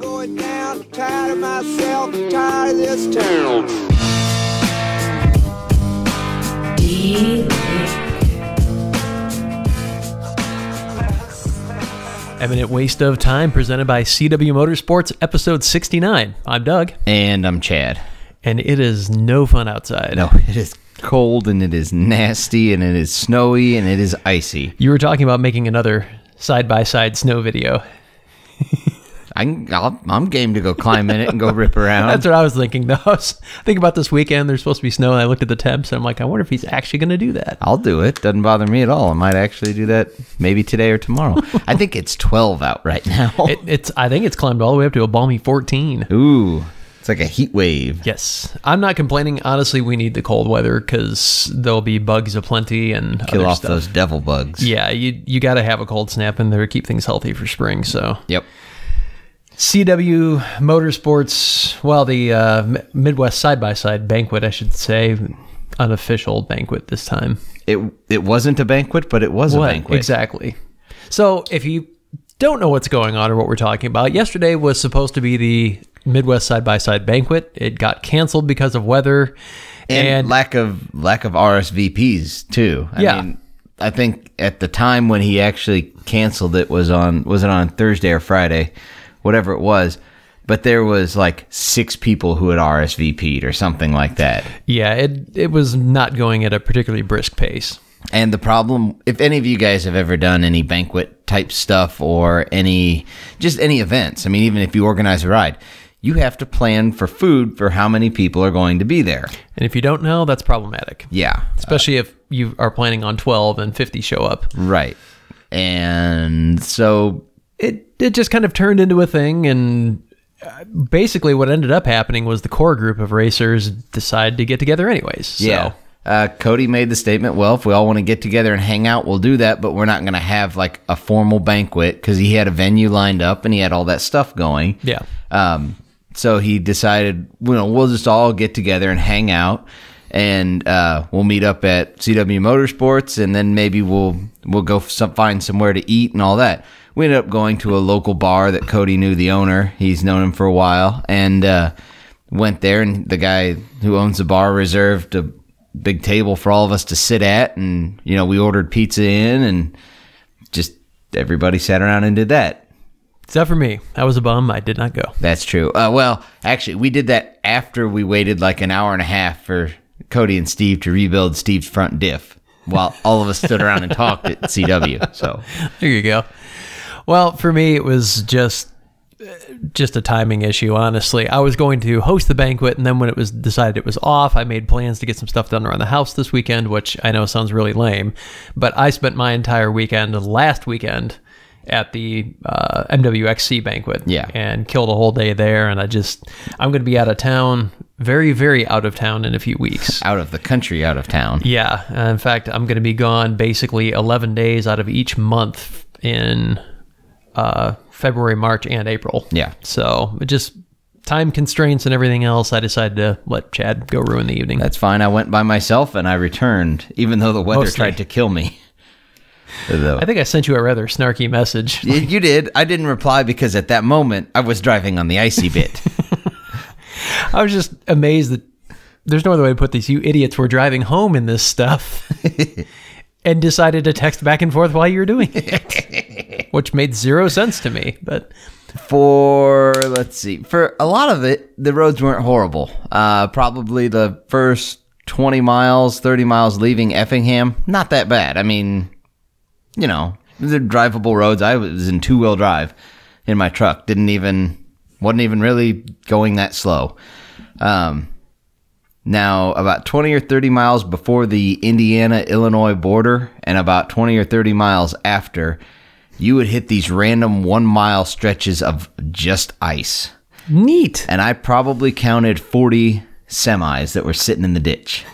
going down. Tired of myself, tired of this town. Eminent Waste of Time, presented by CW Motorsports, episode 69. I'm Doug. And I'm Chad. And it is no fun outside. No, it is cold, and it is nasty, and it is snowy, and it is icy. You were talking about making another side-by-side snow video. I'm game to go climb in it and go rip around. That's what I was thinking, though. I was thinking about this weekend. There's supposed to be snow, and I looked at the temps, and I'm like, I wonder if he's actually going to do that. I'll do it. Doesn't bother me at all. I might actually do that maybe today or tomorrow. I think it's 12 out right now. I think it's climbed all the way up to a balmy 14. Ooh, it's like a heat wave. Yes. I'm not complaining. Honestly, we need the cold weather because there'll be bugs aplenty and kill other off stuff. those devil bugs. Yeah, you got to have a cold snap in there to keep things healthy for spring. So Yep. CW Motorsports, well, the Midwest side-by-side banquet, I should say, unofficial banquet this time. It wasn't a banquet, but it was a banquet. Exactly. So if you don't know what's going on or what we're talking about, yesterday was supposed to be the Midwest side-by-side banquet. It got canceled because of weather and lack of RSVPs too. I mean, I think at the time when he actually canceled it was it on Thursday or Friday, whatever it was, but there was like 6 people who had RSVP'd or something like that. Yeah, it was not going at a particularly brisk pace. And the problem, if any of you guys have ever done any banquet type stuff or any events, I mean, even if you organize a ride, you have to plan for food for how many people are going to be there. And if you don't know, that's problematic. Yeah. Especially if you are planning on 12 and 50 show up. Right. And so it just kind of turned into a thing, and basically what ended up happening was the core group of racers decided to get together anyways. So. Yeah. Cody made the statement, well, if we all want to get together and hang out, we'll do that, but we're not going to have like a formal banquet because he had a venue lined up and he had all that stuff going. Yeah. So he decided, we'll just all get together and hang out, and we'll meet up at CW Motorsports, and then maybe we'll go find somewhere to eat and all that. We ended up going to a local bar that Cody knew the owner. He's known him for a while, and went there, and the guy who owns the bar reserved a big table for all of us to sit at, and we ordered pizza in, and just everybody sat around and did that. Except for me. I was a bum. I did not go. That's true. Well, actually, we did that after we waited like an hour and a half for Cody and Steve to rebuild Steve's front diff while all of us stood around and talked at CW. So there you go. Well, for me, it was just a timing issue, honestly. I was going to host the banquet, and then when it was decided it was off, I made plans to get some stuff done around the house this weekend, which I know sounds really lame, but I spent my entire weekend last weekend at the MWXC banquet. Yeah. And killed a whole day there, and I'm going to be out of town, very, very out of town in a few weeks. Out of the country, out of town. Yeah. In fact, I'm going to be gone basically 11 days out of each month in February, March, and April. Yeah. So just time constraints and everything else, I decided to let Chad go ruin the evening. That's fine. I went by myself and I returned, even though the weather tried to kill me. I think I sent you a rather snarky message. You did. I didn't reply because at that moment I was driving on the icy bit. I was just amazed that there's no other way to put this. You idiots were driving home in this stuff and decided to text back and forth while you were doing it, which made zero sense to me. But for a lot of it, the roads weren't horrible. Probably the first 20 miles, 30 miles leaving Effingham, not that bad. I mean, they're drivable roads. I was in 2-wheel drive in my truck. Wasn't even really going that slow. Now, about 20 or 30 miles before the Indiana-Illinois border and about 20 or 30 miles after, you would hit these random 1-mile stretches of just ice. Neat. And I probably counted 40 semis that were sitting in the ditch.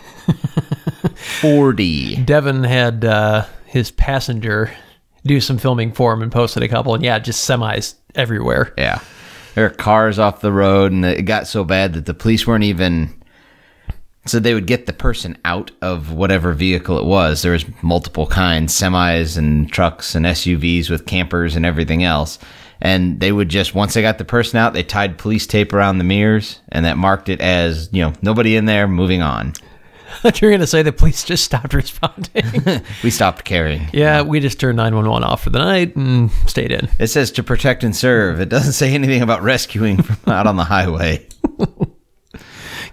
40. Devin had his passenger do some filming for him and posted a couple, and just semis everywhere. Yeah. There are cars off the road, and it got so bad that the police weren't even... So they would get the person out of whatever vehicle it was. There was multiple kinds, semis and trucks and SUVs with campers and everything else. And they would just, once they got the person out, they tied police tape around the mirrors, and that marked it as, nobody in there, moving on. I thought you were going to say the police just stopped responding. We stopped caring. Yeah, we just turned 911 off for the night and stayed in. It says to protect and serve. It doesn't say anything about rescuing from out on the highway.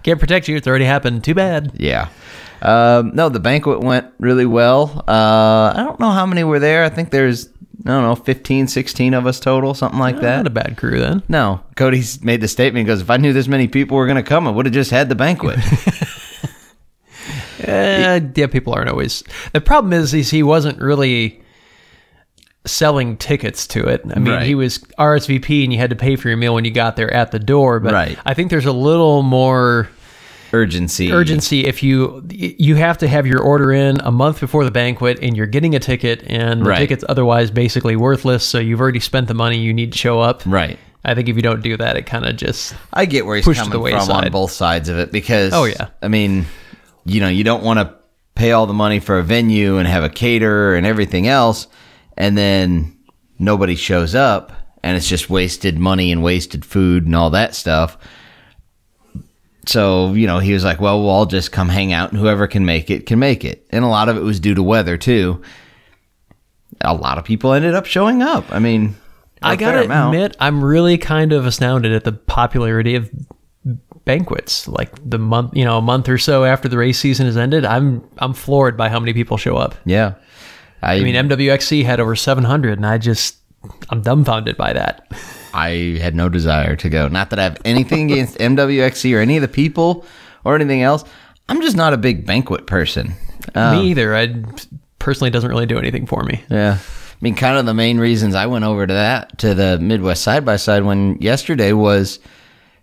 Can't protect you. It's already happened. Too bad. Yeah. No, the banquet went really well. I don't know how many were there. I think there's, 15, 16 of us total, something like that. Not a bad crew then. No. Cody's made the statement. He goes, if I knew this many people were going to come, I would have just had the banquet. Yeah, people aren't always. The problem is he wasn't really selling tickets to it. I mean, Right. he was RSVP and you had to pay for your meal when you got there at the door. But Right. I think there's a little more Urgency if you have to have your order in a month before the banquet and you're getting a ticket and the Right. ticket's otherwise basically worthless, so you've already spent the money, you need to show up. Right. I think if you don't do that, it kind of just I get where he's pushed to coming the from on wayside. both sides of it because, Oh, yeah. I mean, you don't want to pay all the money for a venue and have a caterer and everything else, and then nobody shows up, and it's just wasted money and wasted food and all that stuff. So, he was like, well, we'll all just come hang out, and whoever can make it, can make it. And a lot of it was due to weather, too. A lot of people ended up showing up. I mean, I gotta admit, I'm really kind of astounded at the popularity of banquets. Like the month, a month or so after the race season has ended, I'm floored by how many people show up. Yeah. I mean, MWXC had over 700, and I'm dumbfounded by that. I had no desire to go. Not that I have anything against MWXC or any of the people or anything else. I'm just not a big banquet person. Me either. I personally, doesn't really do anything for me. Yeah. I mean, kind of the main reasons I went over to the Midwest Side-by-Side one yesterday was,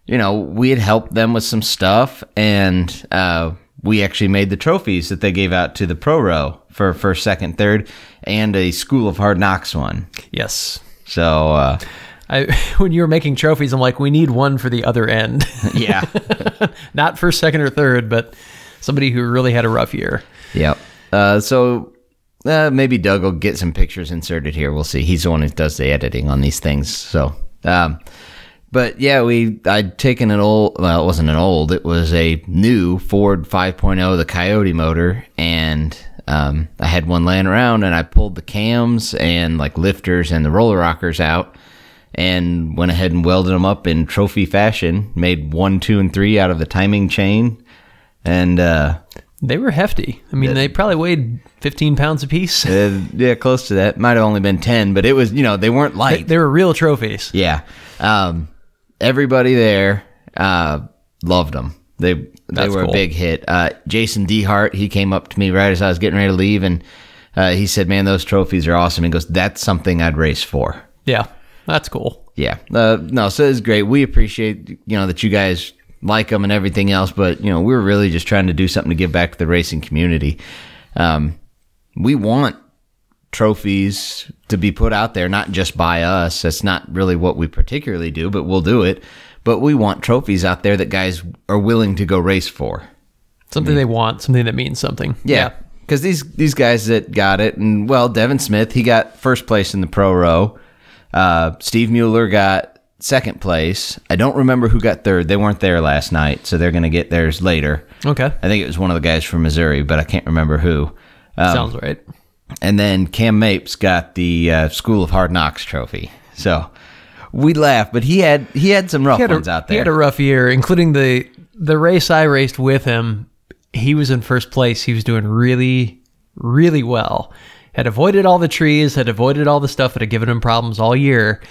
we had helped them with some stuff, and we actually made the trophies that they gave out to the Pro Row for first, second, third, and a School of Hard Knocks one. Yes. So, when you were making trophies, I'm like, we need one for the other end. yeah. Not first, second, or third, but somebody who really had a rough year. Yep. So maybe Doug will get some pictures inserted here. We'll see. He's the one who does the editing on these things. So, but yeah, I'd taken it wasn't an old, it was a new Ford 5.0, the Coyote motor, and I had one laying around, and I pulled the cams and like lifters and the roller rockers out, and went ahead and welded them up in trophy fashion, made 1, 2, and 3 out of the timing chain, and they were hefty. I mean, they probably weighed 15 pounds apiece. yeah, close to that. Might have only been 10, but it was, they weren't light. They were real trophies. Yeah. Everybody there loved them. They were cool. a big hit. Jason Dehart, he came up to me right as I was getting ready to leave, and he said, man, those trophies are awesome. He goes, that's something I'd race for. Yeah, that's cool. Yeah. No, so it's great. We appreciate, that you guys like them and everything else, but, we were really just trying to do something to give back to the racing community. We want trophies to be put out there, not just by us. That's not really what we particularly do, but we'll do it. But we want trophies out there that guys are willing to go race for. Something they want, something that means something. Yeah. Because these guys that got it, and well, Devin Smith, he got first place in the Pro Row. Steve Mueller got second place. I don't remember who got third. They weren't there last night, so they're going to get theirs later. Okay. I think it was one of the guys from Missouri, but I can't remember who. Sounds right. And then Cam Mapes got the School of Hard Knocks trophy. So we laughed, but he had some rough ones out there. He had a rough year, including the race I raced with him. He was in first place. He was doing really, really well. Had avoided all the trees, had avoided all the stuff that had given him problems all year.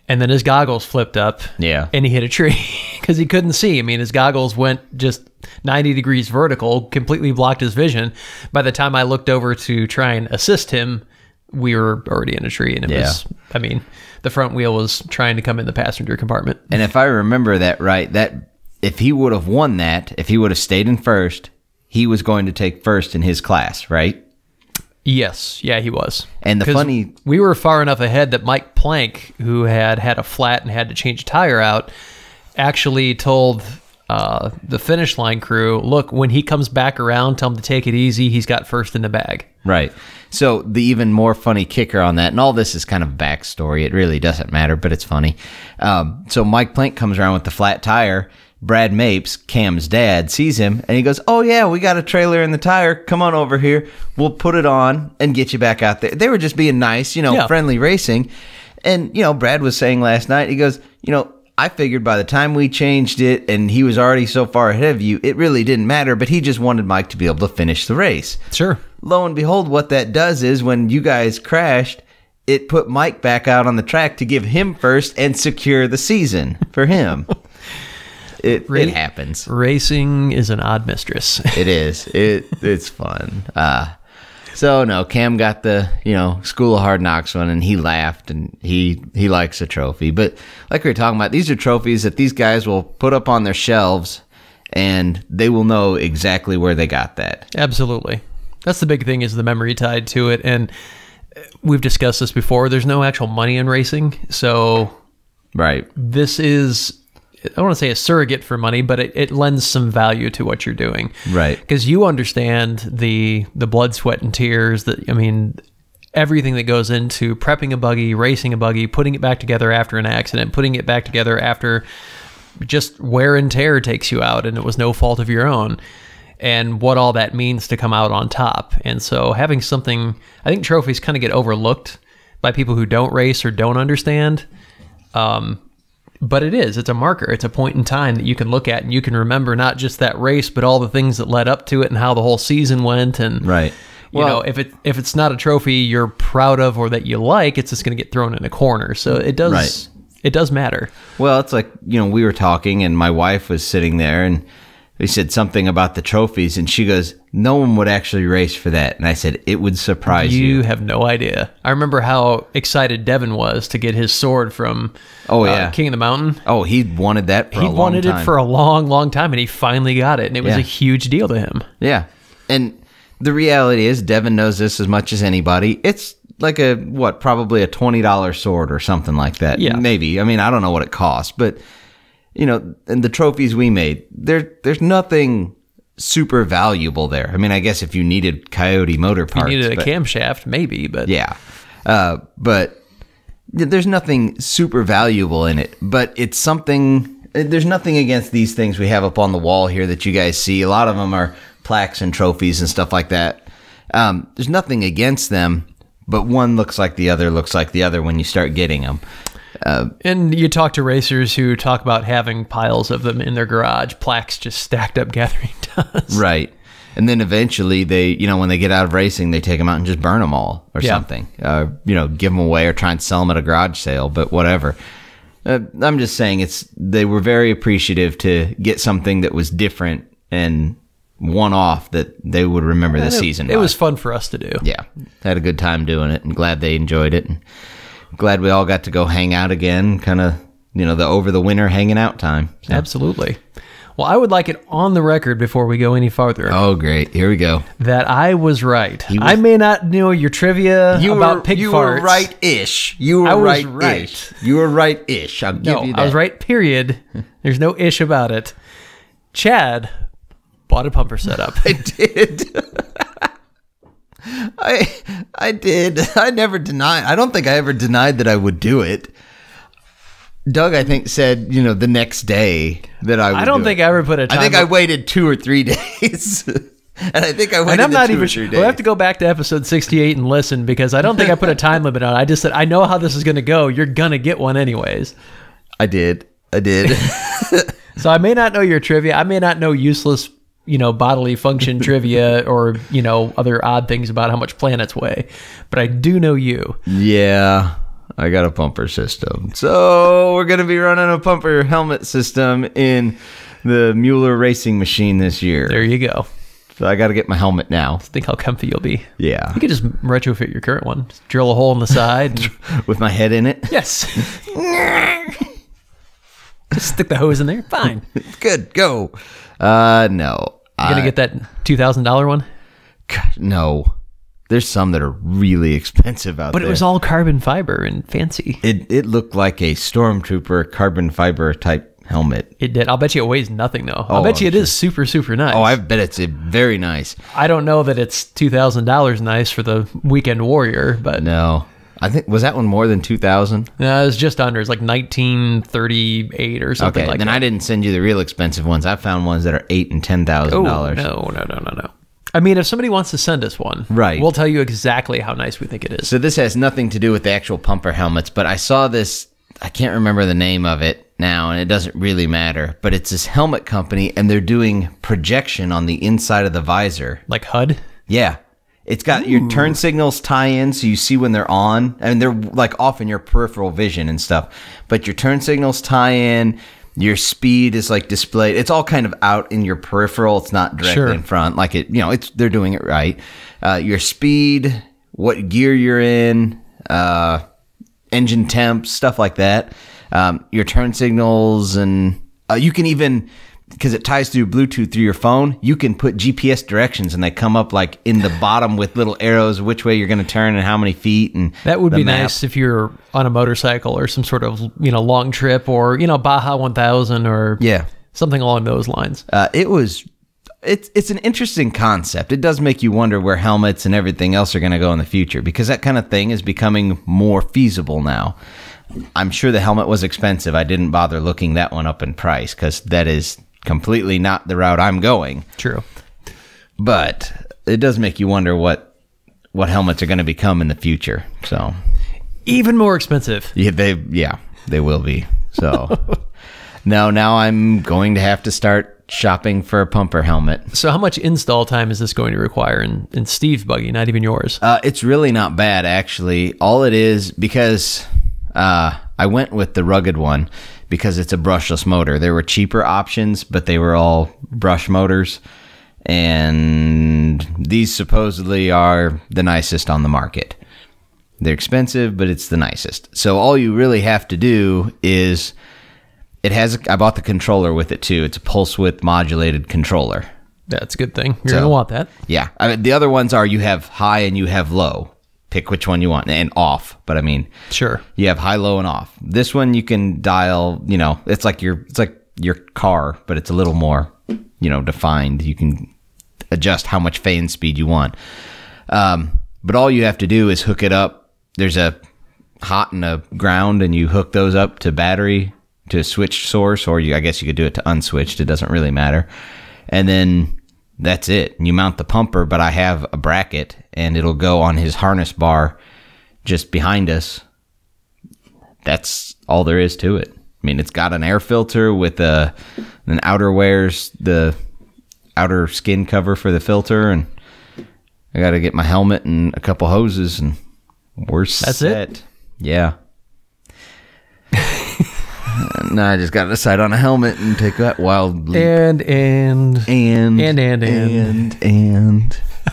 And then his goggles flipped up. Yeah. And he hit a tree because he couldn't see. I mean, his goggles went just 90 degrees vertical, completely blocked his vision. By the time I looked over to try and assist him, we were already in a tree. And it was, I mean, the front wheel was trying to come in the passenger compartment. And if I remember that right, that if he would have won that, if he would have stayed in first, he was going to take first in his class, right? Yes. Yeah, he was. And we were far enough ahead that Mike Plank, who had a flat and had to change a tire out, actually told the finish line crew, look, when he comes back around, tell him to take it easy. He's got first in the bag. Right. So the even more funny kicker on that, and all this is kind of backstory. It really doesn't matter, but it's funny. So Mike Plank comes around with the flat tire. Brad Mapes, Cam's dad, sees him, and he goes, "Oh, yeah, we got a trailer in the tire. Come on over here. We'll put it on and get you back out there." They were just being nice, friendly racing. And, Brad was saying last night, he goes, I figured by the time we changed it and he was already so far ahead of you, it really didn't matter, but he just wanted Mike to be able to finish the race. Sure. Lo and behold, what that does is when you guys crashed, it put Mike back out on the track to give him first and secure the season for him. It happens. Racing is an odd mistress. It is. It's fun. So no, Cam got the School of Hard Knocks one, and he laughed, and he likes a trophy. But like we were talking about, these are trophies that these guys will put up on their shelves, and they will know exactly where they got that. Absolutely. That's the big thing, is the memory tied to it. And we've discussed this before. There's no actual money in racing, so right. This is, I don't want to say a surrogate for money, but it lends some value to what you're doing. Right. Because you understand the blood, sweat, and tears, everything that goes into prepping a buggy, racing a buggy, putting it back together after an accident, putting it back together after just wear and tear takes you out, and it was no fault of your own, and what all that means to come out on top. And so having something, I think trophies kind of get overlooked by people who don't race or don't understand. But it's a marker. It's a point in time that you can look at, and you can remember not just that race, but all the things that led up to it and how the whole season went. And right. If it's not a trophy you're proud of or that you like, it's just going to get thrown in a corner. So it does. Right. It does matter. Well, it's like, we were talking, and my wife was sitting there, and we said something about the trophies, and she goes, "No one would actually race for that." And I said, "It would surprise you." You have no idea. I remember how excited Devin was to get his sword from King of the Mountain. Oh, he wanted that for a long time. He wanted it for a long, long time, and he finally got it, and it was a huge deal to him. Yeah. And the reality is, Devin knows this as much as anybody. It's like probably a $20 sword or something like that. Yeah. Maybe. I mean, I don't know what it costs, but and the trophies we made, there's nothing super valuable there. I mean, I guess if you needed Coyote motor parts. If you needed a camshaft, maybe, but. Yeah. But there's nothing super valuable in it, but it's something, there's nothing against these things we have up on the wall here that you guys see. A lot of them are plaques and trophies and stuff like that. There's nothing against them, but one looks like the other when you start getting them. And you talk to racers who talk about having piles of them in their garage, plaques just stacked up gathering dust. Right. And then eventually they, when they get out of racing, they take them out and just burn them all or something. Give them away or try and sell them at a garage sale, but whatever. I'm just saying they were very appreciative to get something that was different and one-off that they would remember the season. It was fun for us to do. Yeah. Had a good time doing it, and glad they enjoyed it. And glad we all got to go hang out again, kind of, the over the winter hanging out time. So. Absolutely. Well, I would like it on the record before we go any farther. Oh, great. Here we go. That I was right. I may not know your trivia about pig farts. You were right-ish. I was right. You were right-ish. I'll give you that. I was right, period. There's no ish about it. Chad bought a pumper setup. I did. I did. I don't think I ever denied that I would do it. Doug, I think, said, the next day that I would I don't think I ever put a time. I think I waited 2 or 3 days. And I think I waited 2 or 3 days. We'll have to go back to episode 68 and listen, because I don't think I put a time limit on it. I just said, I know how this is going to go. You're going to get one anyways. I did. So I may not know your trivia. I may not know useless bodily function trivia or, other odd things about how much planets weigh, but I do know you. Yeah, I got a pumper system. So we're going to be running a pumper helmet system in the Mueller racing machine this year. There you go. So I got to get my helmet now. Think how comfy you'll be. Yeah. You could just retrofit your current one. Just drill a hole in the side. With my head in it? Yes. Just stick the hose in there. Fine. Good. Go. No. You gonna get that $2,000 one? Gosh, no. There's some that are really expensive out there. But it was all carbon fiber and fancy. It looked like a Stormtrooper carbon fiber type helmet. It did. I'll bet you it weighs nothing, though. Oh, I'll bet you I'm it is super, super nice. Oh, I bet it's very nice. I don't know that it's $2,000 nice for the Weekend Warrior, but... No. I think, was that one more than 2,000? No, it was just under. It's like 1938 or something like that. Then I didn't send you the real expensive ones. I found ones that are $8,000 and $10,000. Oh, no. I mean, if somebody wants to send us one, right, we'll tell you exactly how nice we think it is. So this has nothing to do with the actual pumper helmets, but I saw this, I can't remember the name of it now, and it doesn't really matter, but it's this helmet company, and they're doing projection on the inside of the visor. Like HUD? Yeah. It's got your turn signals tie in, so you see when they're on, and they're like off in your peripheral vision and stuff, but your turn signals tie in, your speed is like displayed. It's all kind of out in your peripheral. It's not directly in front. Like it, they're doing it right. Your speed, what gear you're in, engine temp, stuff like that. Your turn signals, and you can even, because it ties through Bluetooth through your phone, you can put GPS directions, and they come up like in the bottom with little arrows which way you're going to turn and how many feet. And that would be nice if you're on a motorcycle or some sort of long trip, or Baja 1000 or something along those lines. It's an interesting concept. It does make you wonder where helmets and everything else are going to go in the future, because that kind of thing is becoming more feasible now. I'm sure the helmet was expensive. I didn't bother looking that one up in price, because that is completely not the route I'm going. True. But it does make you wonder what helmets are going to become in the future. So even more expensive. Yeah, they will be. So now I'm going to have to start shopping for a pumper helmet. So how much install time is this going to require in Steve's buggy, not even yours? It's really not bad, actually. All it is, because I went with the rugged one because it's a brushless motor. There were cheaper options, but they were all brush motors, and these supposedly are the nicest on the market. They're expensive, but it's the nicest. So all you really have to do is, I bought the controller with it too. It's a pulse width modulated controller. That's a good thing. You're going to want that. Yeah. the other ones are, you have high and you have low. Pick which one you want, and off. But I mean, sure, you have high, low, and off. This one you can dial. It's like your car, but it's a little more defined. You can adjust how much fan speed you want. But all you have to do is hook it up. There's a hot and a ground, and you hook those up to battery, to a switched source, or I guess you could do it to unswitched. It doesn't really matter. And then that's it. And you mount the pumper, but I have a bracket, and it'll go on his harness bar just behind us. That's all there is to it. I mean, it's got an air filter with an outerwears, the outer skin cover for the filter, and I got to get my helmet and a couple hoses, and we're set. That's it? Yeah. Now I just got to decide on a helmet and take that wild leap. And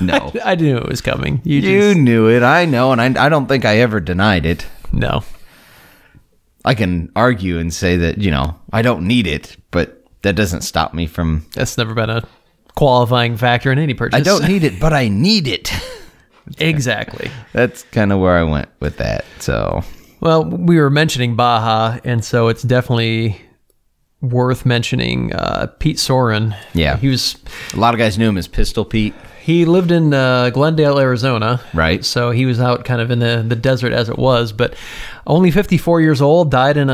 no. I knew it was coming. You knew it. I know, and I don't think I ever denied it. No. I can argue and say that, I don't need it, but that doesn't stop me from... That's never been a qualifying factor in any purchase. I don't need it, but I need it. Exactly. That's kind of where I went with that, so... Well, we were mentioning Baja, and so it's definitely worth mentioning Pete Sohren. Yeah. He was... A lot of guys knew him as Pistol Pete. He lived in Glendale, Arizona. Right. So he was out kind of in the desert as it was, but only 54 years old, died in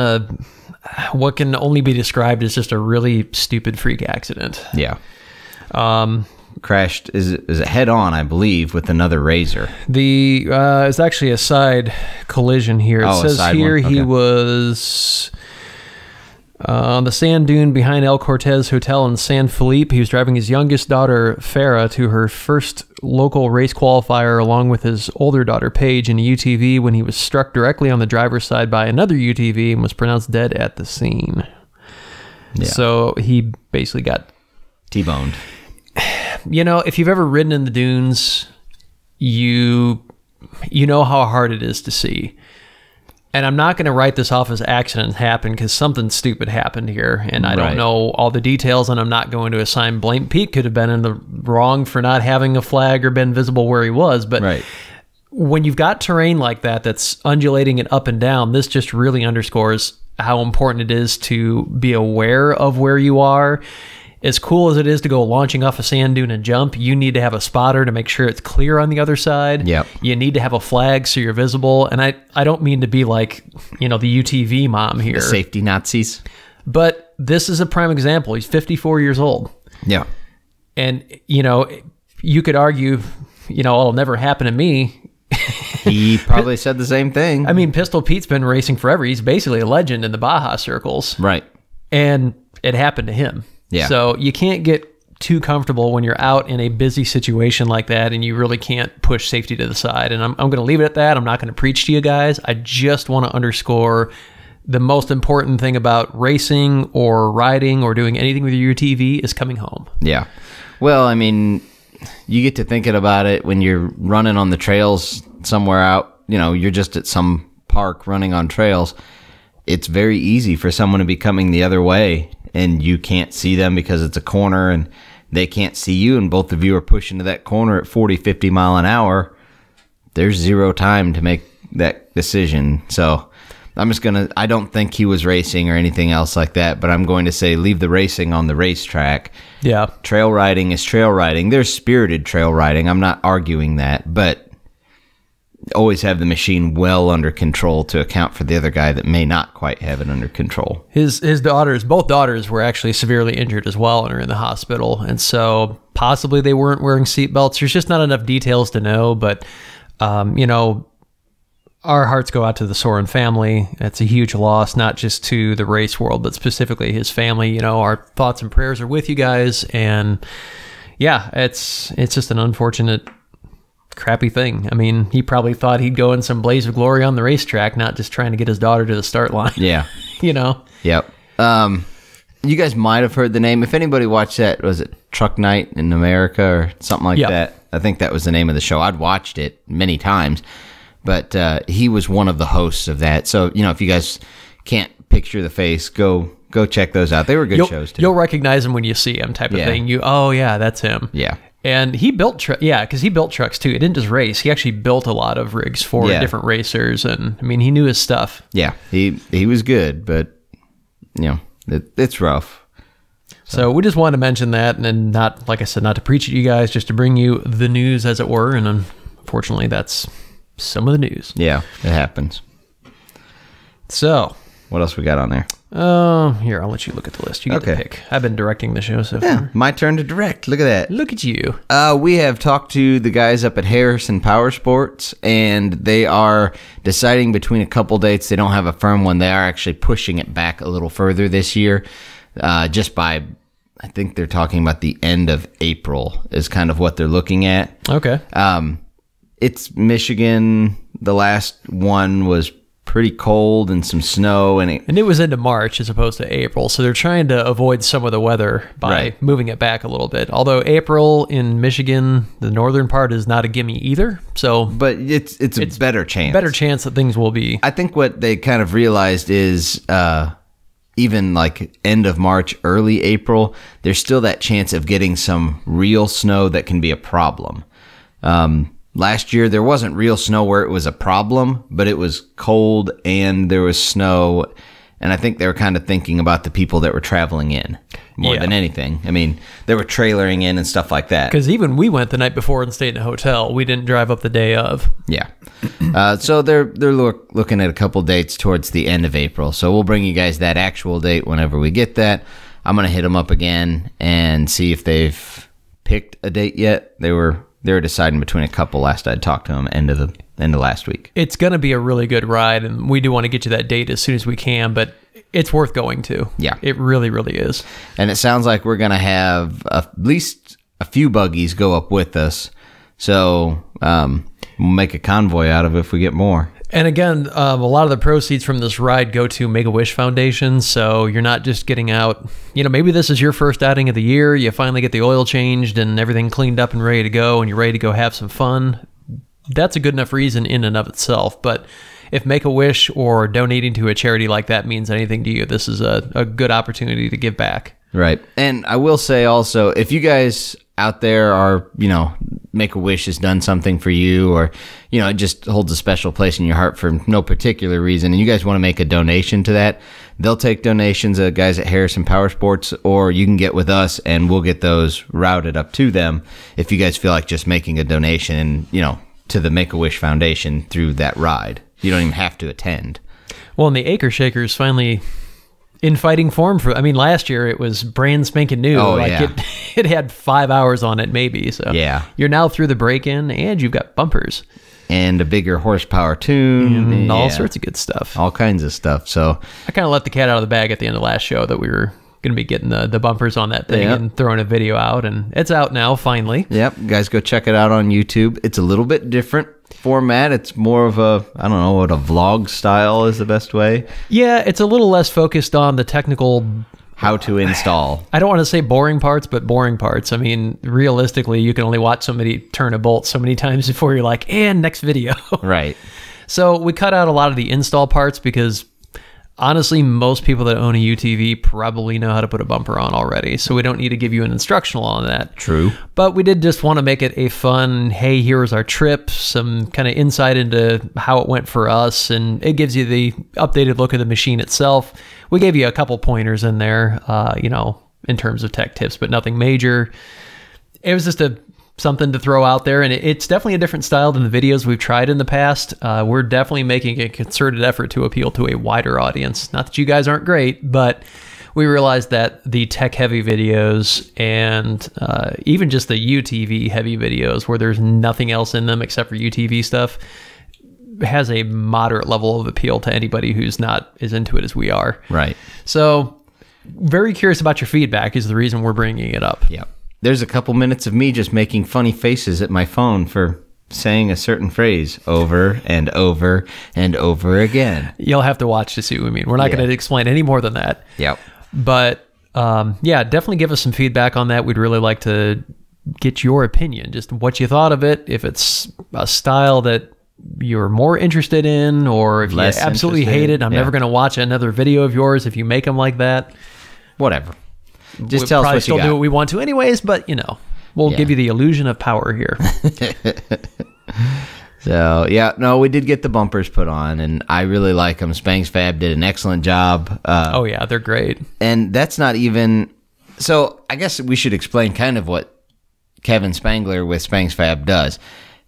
what can only be described as just a really stupid freak accident. Yeah. Crashed, is it head on, I believe, with another Razor. It's actually a side collision here. It says here he was on the sand dune behind El Cortez Hotel in San Felipe. He was driving his youngest daughter, Farah, to her first local race qualifier along with his older daughter, Paige, in a UTV when he was struck directly on the driver's side by another UTV and was pronounced dead at the scene. Yeah. So he basically got T-boned. If you've ever ridden in the dunes, you know how hard it is to see. And I'm not going to write this off as accident happened, because something stupid happened here, and I don't know all the details, and I'm not going to assign blame. Pete could have been in the wrong for not having a flag or been visible where he was, but when you've got terrain like that that's undulating and up and down, this just really underscores how important it is to be aware of where you are. As cool as it is to go launching off a sand dune and jump, you need to have a spotter to make sure it's clear on the other side. Yep. You need to have a flag so you're visible. And I don't mean to be like, the UTV mom here. The safety Nazis. But this is a prime example. He's 54 years old. Yeah. And, you could argue, it'll never happen to me. He probably said the same thing. I mean, Pistol Pete's been racing forever. He's basically a legend in the Baja circles. Right. And it happened to him. Yeah. So you can't get too comfortable when you're out in a busy situation like that, and you really can't push safety to the side. And I'm going to leave it at that. I'm not going to preach to you guys. I just want to underscore the most important thing about racing or riding or doing anything with your UTV is coming home. Yeah. Well, I mean, you get to thinking about it when you're running on the trails somewhere out, you're just at some park running on trails. It's very easy for someone to be coming the other way and you can't see them because it's a corner and they can't see you, and both of you are pushing to that corner at 40, 50 mile an hour. There's zero time to make that decision. So I'm just I don't think he was racing or anything else like that, but I'm going to say leave the racing on the racetrack. Yeah. Trail riding is trail riding. There's spirited trail riding. I'm not arguing that, but always have the machine well under control to account for the other guy that may not quite have it under control. His both daughters were actually severely injured as well and are in the hospital. And so possibly they weren't wearing seatbelts. There's just not enough details to know, but, our hearts go out to the Sohren family. It's a huge loss, not just to the race world, but specifically his family. Our thoughts and prayers are with you guys. And yeah, it's just an unfortunate, crappy thing. I mean, he probably thought he'd go in some blaze of glory on the racetrack, not just trying to get his daughter to the start line. Yeah. Yep. You guys might have heard the name. If anybody watched that, was it Truck Night in America or something like that? I think that was the name of the show. I'd watched it many times, but he was one of the hosts of that. So, if you guys can't picture the face, go check those out. They were good shows too. You'll recognize him when you see him, type of thing. That's him. Yeah. And he built, because he built trucks too. He didn't just race. He actually built a lot of rigs for different racers. And I mean, he knew his stuff. Yeah, he was good, but it's rough. So we just wanted to mention that, and not, like I said, not to preach at you guys, just to bring you the news as it were. And unfortunately, that's some of the news. Yeah, it happens. So what else we got on there? Here, I'll let you look at the list. You get to pick. I've been directing the show so far. My turn to direct. Look at that. Look at you. We have talked to the guys up at Harrison Power Sports, and they are deciding between a couple dates. They don't have a firm one. They are actually pushing it back a little further this year, just by, I think they're talking about the end of April is kind of what they're looking at. Okay. It's Michigan. The last one was pretty cold and some snow, and it was into March as opposed to April, so they're trying to avoid some of the weather by moving it back a little bit. Although April in Michigan, the northern part, is not a gimme either. So, but it's a better chance that things will be. I think what they kind of realized is even like end of March, early April, there's still that chance of getting some real snow that can be a problem. Last year, there wasn't real snow where it was a problem, but it was cold and there was snow. And I think they were kind of thinking about the people that were traveling in more than anything. I mean, they were trailering in and stuff like that. Because even we went the night before and stayed in a hotel. We didn't drive up the day of. Yeah. So they're looking at a couple dates towards the end of April. So we'll bring you guys that actual date whenever we get that. I'm going to hit them up again and see if they've picked a date yet. They were deciding between a couple last I'd talked to them end of last week. It's going to be a really good ride, and we do want to get you that date as soon as we can, but it's worth going to. Yeah. It really, really is. And it sounds like we're going to have at least a few buggies go up with us, so we'll make a convoy out of it if we get more. And again, a lot of the proceeds from this ride go to Make-A-Wish Foundation, so you're not just getting out, maybe this is your first outing of the year, you finally get the oil changed and everything cleaned up and ready to go, and you're ready to go have some fun. That's a good enough reason in and of itself, but if Make-A-Wish or donating to a charity like that means anything to you, this is a good opportunity to give back. Right. And I will say also, if you guys out there are, Make-A-Wish has done something for you, or, you know, it just holds a special place in your heart for no particular reason, and you guys want to make a donation to that, they'll take donations, guys at Harrison Power Sports, or you can get with us and we'll get those routed up to them if you guys feel like just making a donation, you know, to the Make-A-Wish Foundation through that ride. You don't even have to attend. Well, and the Acre Shaker's finally in fighting form for, I mean, last year it was brand spanking new. Oh, like yeah. it had 5 hours on it maybe. So yeah, you're now through the break-in and you've got bumpers. And a bigger horsepower tune. And all sorts of good stuff. All kinds of stuff. So I kind of let the cat out of the bag at the end of last show that we were going to be getting the bumpers on that thing and throwing a video out. And it's out now, finally. Yep. Guys, go check it out on YouTube. It's a little bit different format. It's more of a, I don't know what a vlog style is the best way. Yeah, it's a little less focused on the technical... How to install. I don't want to say boring parts, but boring parts. I mean, realistically, you can only watch somebody turn a bolt so many times before you're like, and next video. Right. So we cut out a lot of the install parts because honestly, most people that own a UTV probably know how to put a bumper on already. So we don't need to give you an instructional on that. True. But we did just want to make it a fun, hey, here was our trip, some kind of insight into how it went for us. And it gives you the updated look of the machine itself. We gave you a couple pointers in there, you know, in terms of tech tips, but nothing major. It was just something to throw out there, and it's definitely a different style than the videos we've tried in the past. We're definitely making a concerted effort to appeal to a wider audience. Not that you guys aren't great, but we realized that the tech-heavy videos and even just the UTV-heavy videos where there's nothing else in them except for UTV stuff has a moderate level of appeal to anybody who's not as into it as we are. Right. So very curious about your feedback is the reason we're bringing it up. Yeah. There's a couple minutes of me just making funny faces at my phone for saying a certain phrase over and over and over again. You'll have to watch to see what we mean. We're not going to explain any more than that. Yep. But yeah, definitely give us some feedback on that. We'd really like to get your opinion, just what you thought of it, if it's a style that you're more interested in, or if Less you absolutely hate it. I'm never going to watch another video of yours if you make them like that. Whatever. Just We'll tell us probably what you still got. do what we want to anyways, but you know, we'll give you the illusion of power here. So yeah, no, we did get the bumpers put on, and I really like them. Spanx Fab did an excellent job. Oh yeah, they're great. And that's not even. So I guess we should explain kind of what Kevin Spangler with Spanx Fab does.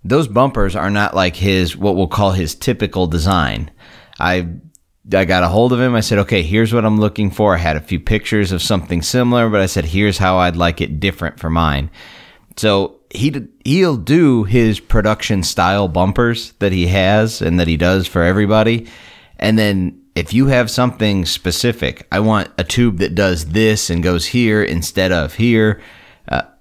Those bumpers are not like his, what we'll call his typical design. I got a hold of him. I said, okay, here's what I'm looking for. I had a few pictures of something similar, but I said, here's how I'd like it different for mine. So he'll do his production style bumpers that he has and that he does for everybody. And then if you have something specific, I want a tube that does this and goes here instead of here,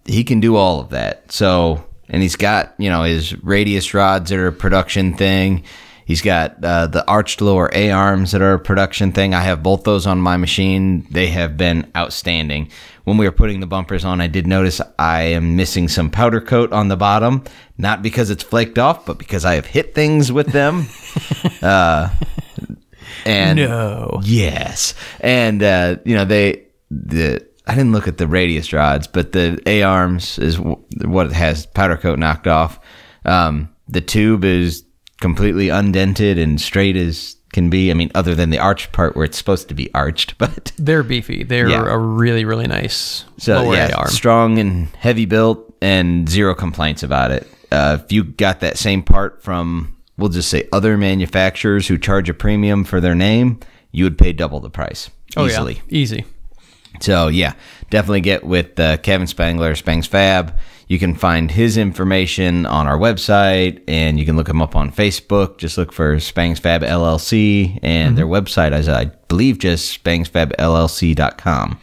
he can do all of that. So, and he's got, you know, his radius rods that are a production thing. He's got the arched lower A-arms that are a production thing. I have both those on my machine. They have been outstanding. When we were putting the bumpers on, I did notice I am missing some powder coat on the bottom. Not because it's flaked off, but because I have hit things with them. And no. Yes. And, you know, I didn't look at the radius rods, but the A-arms is what has powder coat knocked off. The tube is completely undented and straight as can be. I mean, other than the arched part where it's supposed to be arched, but they're beefy. They're a really, really nice lower A-arm. Strong and heavy built and zero complaints about it. If you got that same part from, we'll just say, other manufacturers who charge a premium for their name, you would pay double the price easily. Yeah. Easy. So yeah, definitely get with Kevin Spangler, Spanx Fab. You can find his information on our website, and you can look him up on Facebook. Just look for Spanx Fab LLC, and their website is, I believe, just spanxfabllc.com.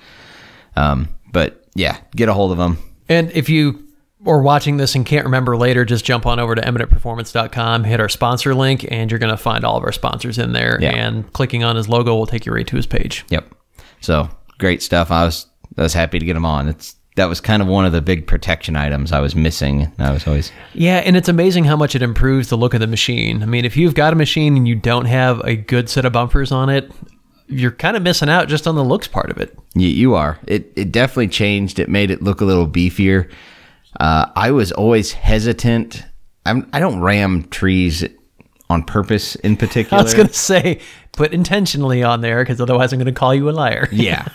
But yeah, get a hold of them. And if you are watching this and can't remember later, just jump on over to eminentperformance.com, hit our sponsor link, and you're going to find all of our sponsors in there. Yeah. And clicking on his logo will take you right to his page. Yep. So great stuff. I was happy to get him on. That was kind of one of the big protection items I was missing. I was always... Yeah, and it's amazing how much it improves the look of the machine. I mean, if you've got a machine and you don't have a good set of bumpers on it, you're kind of missing out just on the looks part of it. You are. It definitely changed. It made it look a little beefier. I was always hesitant. I don't ram trees on purpose in particular. I was going to say, put intentionally on there, because otherwise I'm going to call you a liar. Yeah.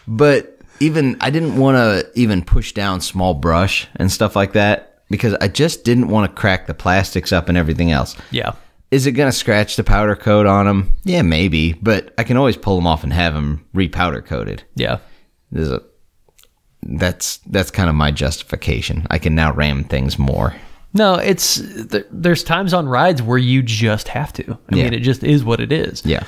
But even I didn't want to even push down small brush and stuff like that, because I just didn't want to crack the plastics up and everything else. Yeah. Is it going to scratch the powder coat on them? Yeah, maybe. But I can always pull them off and have them re-powder coated. Yeah. That's kind of my justification. I can now ram things more. No, there's times on rides where you just have to. I mean, it just is what it is. Yeah.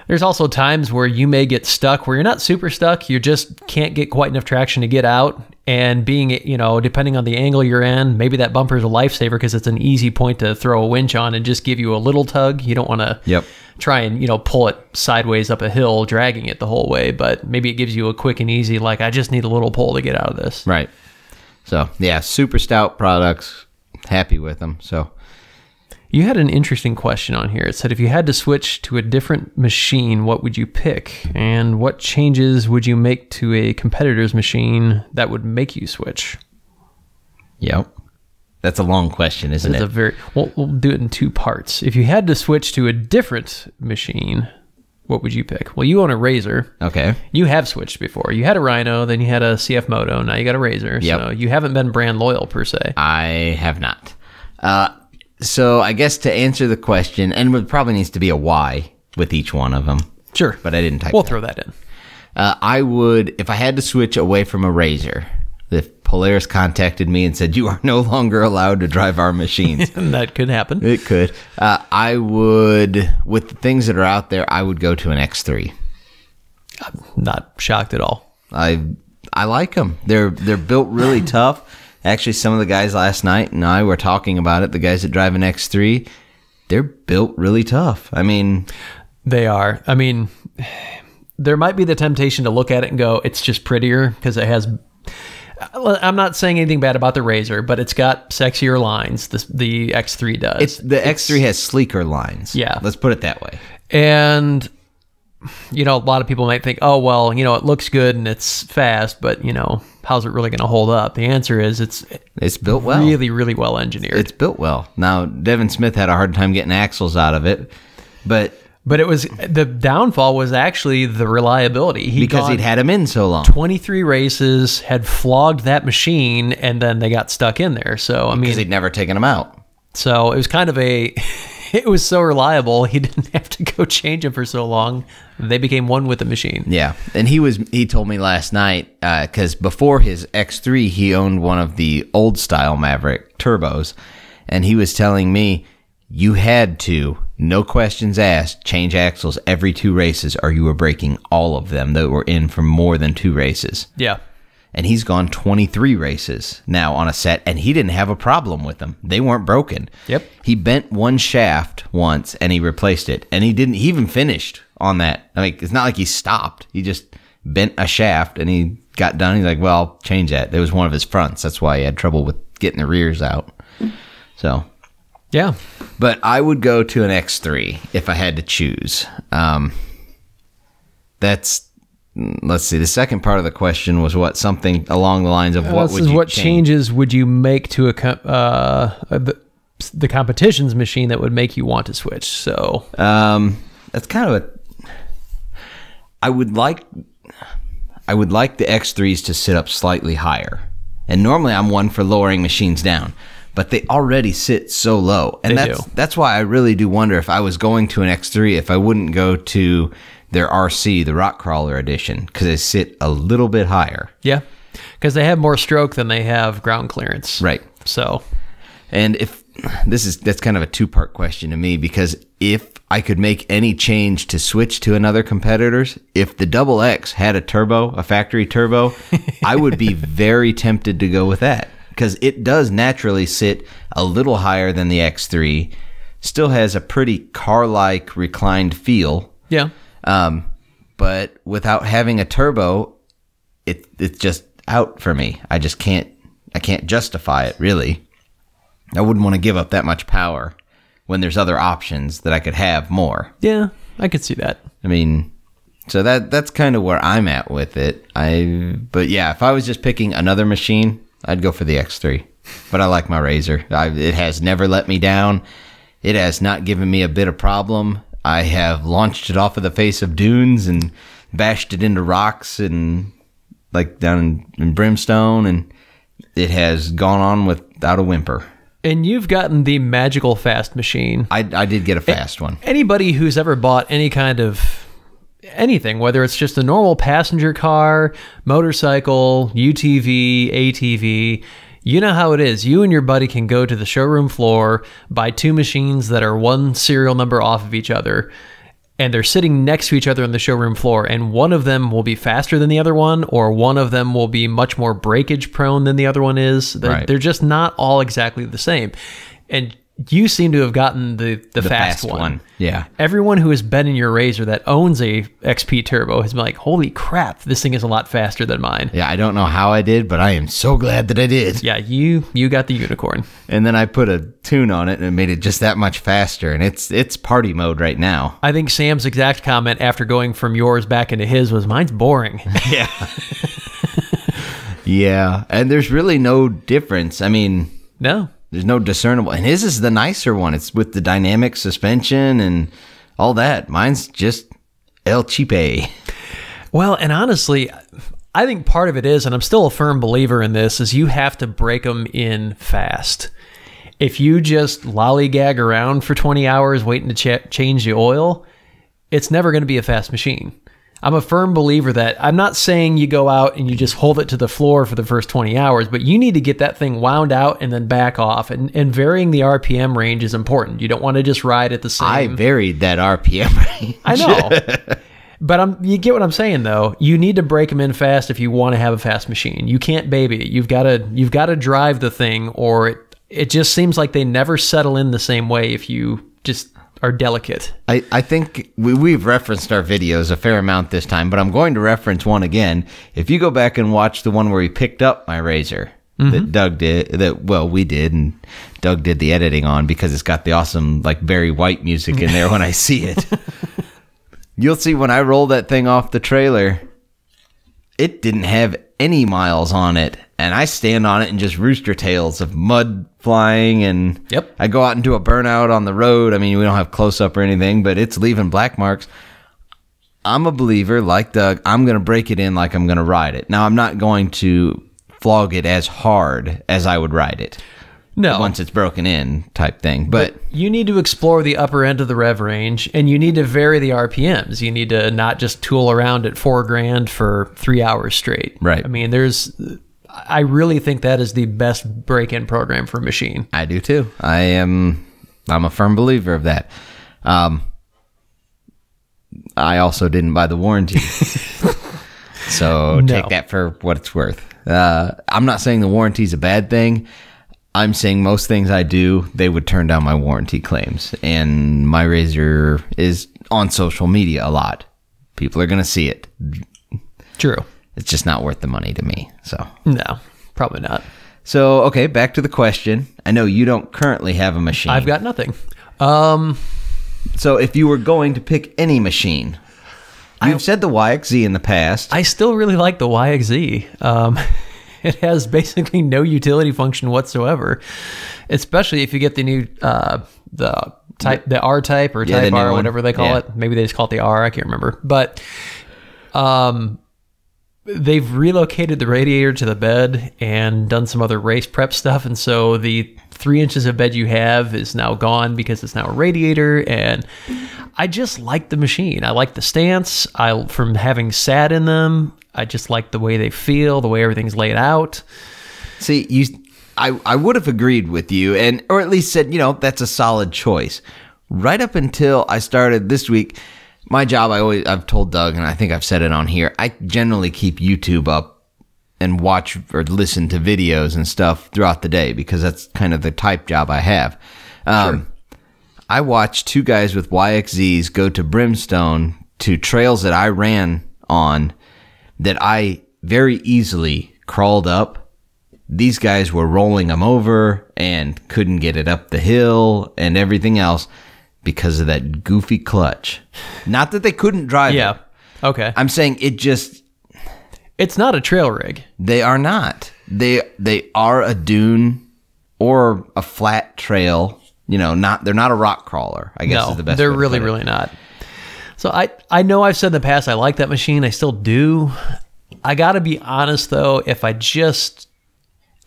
There's also times where you may get stuck, where you're not super stuck, you just can't get quite enough traction to get out. And being, depending on the angle you're in, maybe that bumper is a lifesaver because it's an easy point to throw a winch on and just give you a little tug. You don't want to try and, pull it sideways up a hill, dragging it the whole way. But maybe it gives you a quick and easy, like, I just need a little pull to get out of this. Right. So, yeah, super stout products. Happy with them. So, you had an interesting question on here. It said, if you had to switch to a different machine, what would you pick? And what changes would you make to a competitor's machine that would make you switch? Yep. That's a long question, isn't it? We'll do it in two parts. If you had to switch to a different machine, what would you pick? Well, you own a Razor. Okay. You have switched before. You had a Rhino, then you had a CF Moto, now you got a Razor. Yep. So you haven't been brand loyal per se. I have not. So I guess to answer the question, and it probably needs to be a why with each one of them. Sure. But I didn't type We'll that. throw that in. I would, if I had to switch away from a Razor, if Polaris contacted me and said, you are no longer allowed to drive our machines. That could happen. It could. I would, with the things that are out there, I would go to an X3. I'm not shocked at all. I like them. They're built really tough. Actually, some of the guys last night and I were talking about it. The guys that drive an X3, they're built really tough. I mean, they are. I mean, there might be the temptation to look at it and go, it's just prettier because it has. I'm not saying anything bad about the Razor, but it's got sexier lines. The X3 does. The X3 has sleeker lines. Yeah. Let's put it that way. And, a lot of people might think, oh, well, it looks good and it's fast, but, how's it really going to hold up? The answer is it's built well. Really, really well engineered. It's built well. Now, Devin Smith had a hard time getting axles out of it, but it was, the downfall was actually the reliability. Because he'd had him in so long. 23 races, had flogged that machine, and then they got stuck in there. So, Because he'd never taken them out. So it was kind of it was so reliable, he didn't have to go change them for so long. They became one with the machine. Yeah. And he told me last night, because before his X3, he owned one of the old style Maverick turbos. And he was telling me, you had to, no questions asked, change axles every 2 races, or you were breaking all of them that were in for more than 2 races. Yeah. And he's gone 23 races now on a set, and he didn't have a problem with them. They weren't broken. Yep. He bent one shaft once, and he replaced it. And he even finished on that. I mean, it's not like he stopped. He just bent a shaft, and he got done. He's like, well, I'll change that. It was one of his fronts. That's why he had trouble with getting the rears out. So, yeah. But I would go to an X3 if I had to choose. Let's see. The second part of the question was what? Something along the lines of what would you what change? changes would you make to the competition's machine that would make you want to switch? So that's kind of I would like the X3s to sit up slightly higher. And normally I'm one for lowering machines down, but they already sit so low. And that's why I really do wonder if I was going to an X3 if I wouldn't go to their RC, the Rock Crawler edition, because they sit a little bit higher. Yeah, because they have more stroke than they have ground clearance. Right. So, and that's kind of a 2-part question to me, because if I could make any change to switch to another competitor's, if the Double X had a factory turbo, I would be very tempted to go with that, because it does naturally sit a little higher than the X3, still has a pretty car-like reclined feel. Yeah. But without having a turbo, it's just out for me. I can't justify it, really. I wouldn't want to give up that much power when there's other options that I could have more. Yeah, I could see that. I mean, So that's kind of where I'm at with it. But yeah, if I was just picking another machine, I'd go for the X3. But I like my Razor. It has never let me down. It has not given me a bit of problem. I have launched it off of the face of dunes and bashed it into rocks and like down in brimstone, and it has gone on without a whimper. And you've gotten the magical fast machine. I did get a fast one. Anybody who's ever bought any kind of anything, whether it's just a normal passenger car, motorcycle, UTV, ATV, you know how it is. You and your buddy can go to the showroom floor, buy two machines that are one serial number off of each other, and they're sitting next to each other on the showroom floor, and one of them will be faster than the other one, or one of them will be much more breakage prone than the other one is. They're just not all exactly the same. And you seem to have gotten the fast one. Yeah. Everyone who has been in your Razor that owns a XP Turbo has been like, holy crap, this thing is a lot faster than mine. Yeah, I don't know how I did, but I am so glad that I did. Yeah, you got the unicorn. And then I put a tune on it and it made it just that much faster, and it's party mode right now. I think Sam's exact comment after going from yours back into his was, mine's boring. Yeah. Yeah, and there's really no difference. I mean... No. There's no discernible. And his is the nicer one. It's with the dynamic suspension and all that. Mine's just El Cheape. Well, and honestly, I think part of it is, and I'm still a firm believer in this, is you have to break them in fast. If you just lollygag around for 20 hours waiting to change the oil, it's never going to be a fast machine. I'm a firm believer that I'm not saying you go out and you just hold it to the floor for the first 20 hours, but you need to get that thing wound out and then back off. And varying the RPM range is important. You don't want to just ride at the same. I varied that RPM range. I know. But you get what I'm saying, though. You need to break them in fast if you want to have a fast machine. You can't baby it. You've got to drive the thing, or it just seems like they never settle in the same way if you just are delicate. I think we've referenced our videos a fair amount this time, but I'm going to reference one again. If you go back and watch the one where he picked up my Razor that Doug did, we did, and Doug did the editing on because it's got the awesome like Barry White music in there when I see it. You'll see when I roll that thing off the trailer, it didn't have any miles on it. And I stand on it and just rooster tails of mud flying, and yep. I go out and do a burnout on the road. I mean, we don't have close-up or anything, but it's leaving black marks. I'm a believer, like Doug, I'm going to break it in like I'm going to ride it. Now, I'm not going to flog it as hard as I would ride it. No. Once it's broken in type thing. But you need to explore the upper end of the rev range, and you need to vary the RPMs. You need to not just tool around at $4,000 for 3 hours straight. Right. I mean, I really think that is the best break-in program for a machine. I do too. I'm a firm believer of that. I also didn't buy the warranty. So take that for what it's worth. I'm not saying the warranty is a bad thing. I'm saying most things I do, they would turn down my warranty claims. And my Razor is on social media a lot. People are going to see it. True. It's just not worth the money to me. So no, probably not. So, okay, back to the question. I know you don't currently have a machine. I've got nothing. So if you were going to pick any machine, you've said the YXZ in the past. I still really like the YXZ. It has basically no utility function whatsoever, especially if you get the new the R type or Type R, whatever they call it. Maybe they just call it the R. I can't remember. But they've relocated the radiator to the bed and done some other race prep stuff, and so the 3 inches of bed you have is now gone because it's now a radiator. And I just like the machine. I like the stance. From having sat in them, I just like the way they feel, the way everything's laid out. See, I would have agreed with you, or at least said, that's a solid choice. Right up until I started this week, my job, I've told Doug, and I think I've said it on here, I generally keep YouTube up and watch or listen to videos and stuff throughout the day because that's kind of the type job I have. Sure. I watched two guys with YXZs go to Brimstone to trails that I ran on that I very easily crawled up. These guys were rolling them over and couldn't get it up the hill and everything else because of that goofy clutch. Not that they couldn't drive it. Okay. I'm saying It's not a trail rig. they are not. They are a dune or a flat trail. They're not a rock crawler, I guess is the best they're way to really, put it. really not. So I know I've said in the past I like that machine. I still do. I got to be honest, though,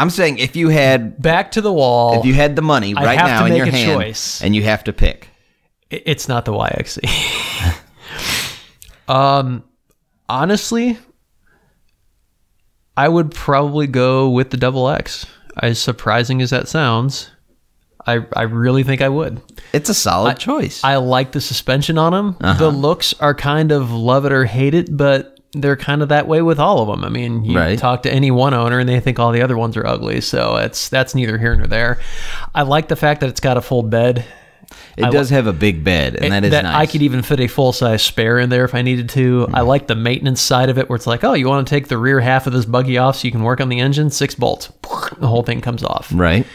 I'm saying if you had back to the wall, if you had the money I right have now to in make your a hand choice. and you have to pick. It's not the YXC. Honestly, I would probably go with the Double X. As surprising as that sounds, I really think I would. It's a solid choice. I like the suspension on them. The looks are kind of love it or hate it, but they're kind of that way with all of them. I mean, you talk to any one owner and they think all the other ones are ugly. So that's neither here nor there. I like the fact that it's got a full bed. It does have a big bed, and that is nice. I could even fit a full-size spare in there if I needed to. I like the maintenance side of it where it's like, oh, you want to take the rear half of this buggy off so you can work on the engine? 6 bolts. The whole thing comes off. Right.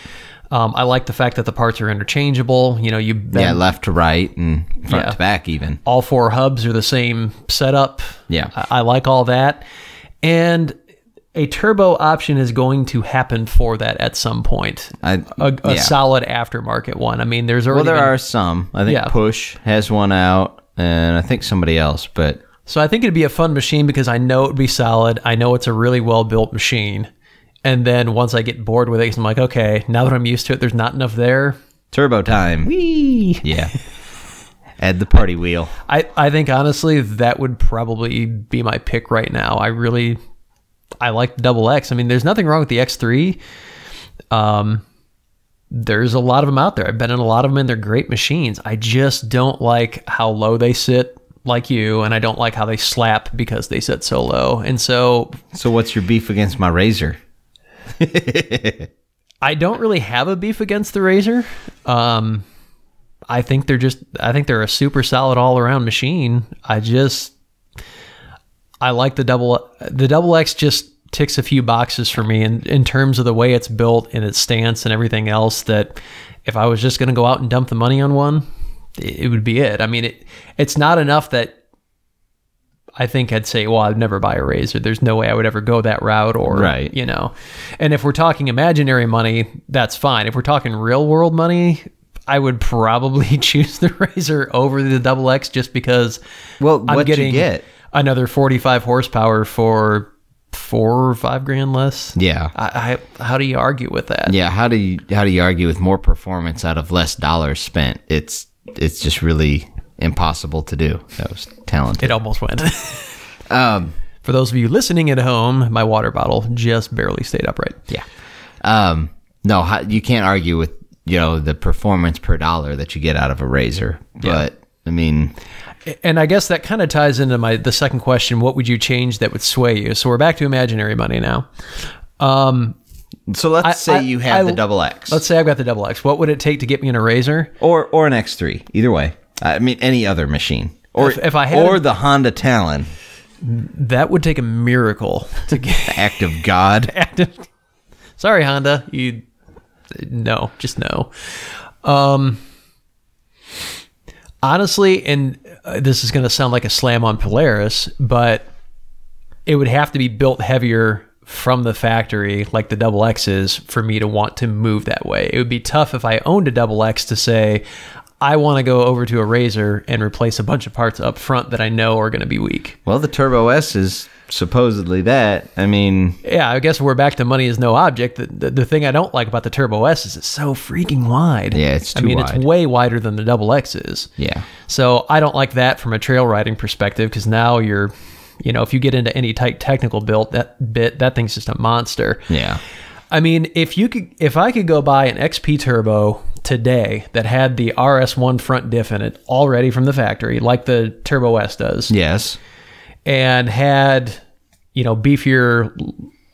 I like the fact that the parts are interchangeable. You bend, left to right and front to back even. All 4 hubs are the same setup. Yeah. I like all that. And a turbo option is going to happen for that at some point. A solid aftermarket one. I mean, there are some. I think Push has one out, and I think somebody else. But so I think it'd be a fun machine because I know it'd be solid. I know it's a really well-built machine. And then once I get bored with it, I'm like, okay, now that I'm used to it, there's not enough there. Turbo time. Whee! Yeah. Add the party wheel. I think, honestly, that would probably be my pick right now. I like the Double X. I mean, there's nothing wrong with the X3. There's a lot of them out there. I've been in a lot of them, and they're great machines. I just don't like how low they sit, like you, and I don't like how they slap because they sit so low. And so what's your beef against my Razor? I don't really have a beef against the Razor. I think they're a super solid all around machine. I like the Double X. Just ticks a few boxes for me in terms of the way it's built and its stance and everything else, that if I was just going to go out and dump the money on one, it would be it. I mean, it's not enough that I think I'd say, well, I'd never buy a Razor. There's no way I would ever go that route, or, And if we're talking imaginary money, that's fine. If we're talking real world money, I would probably choose the Razor over the Double X just because I'm getting another 45 horsepower for $4,000 or $5,000 less. Yeah. How do you argue with that? Yeah. How do you argue with more performance out of less dollars spent? It's just really impossible to do. That was talented. It almost went. For those of you listening at home, my water bottle just barely stayed upright. Yeah. No, you can't argue with, the performance per dollar that you get out of a Razor. But, I mean... And I guess that kind of ties into the second question. What would you change that would sway you? So we're back to imaginary money now. So let's say you have the Double X. Let's say I've got the Double X. What would it take to get me in a Razor? Or an X3. Either way. I mean, any other machine. Or if I had the Honda Talon. That would take a miracle to get... Act of God. Sorry, Honda. No. Honestly, and this is going to sound like a slam on Polaris, but it would have to be built heavier from the factory like the Double X is for me to want to move that way. It would be tough if I owned a Double X to say, I want to go over to a Razor and replace a bunch of parts up front that I know are going to be weak. Well, the Turbo S is supposedly that. I mean... Yeah, I guess we're back to money is no object. The thing I don't like about the Turbo S is it's so freaking wide. Yeah, it's too wide. It's way wider than the Double X is. Yeah. So I don't like that from a trail riding perspective, because now you're... if you get into any tight technical build, that thing's just a monster. Yeah. I mean, if I could go buy an XP Turbo today that had the RS1 front diff in it already from the factory, like the Turbo S does. Yes. And had, beefier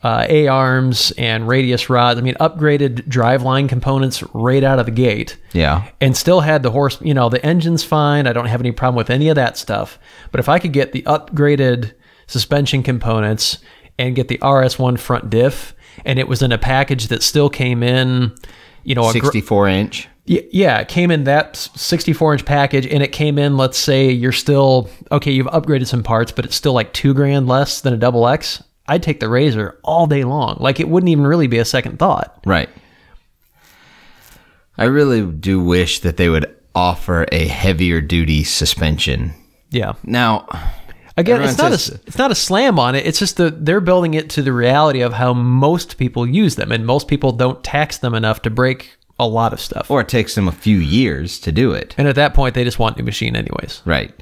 A-arms and radius rods. I mean, upgraded driveline components right out of the gate. Yeah. And still had the horse, the engine's fine. I don't have any problem with any of that stuff. But if I could get the upgraded suspension components and get the RS1 front diff, and it was in a package that still came in, 64 inch. Yeah, it came in that 64-inch package, and it came in, let's say you're still, okay, you've upgraded some parts, but it's still like $2,000 less than a double X. I'd take the Razor all day long. Like, it wouldn't even really be a second thought. Right. I really do wish that they would offer a heavier duty suspension. Yeah. Now, again, it's not a slam on it. It's just they're building it to the reality of how most people use them, and most people don't tax them enough to break a lot of stuff. Or it takes them a few years to do it. And at that point, they just want a new machine anyways. Right.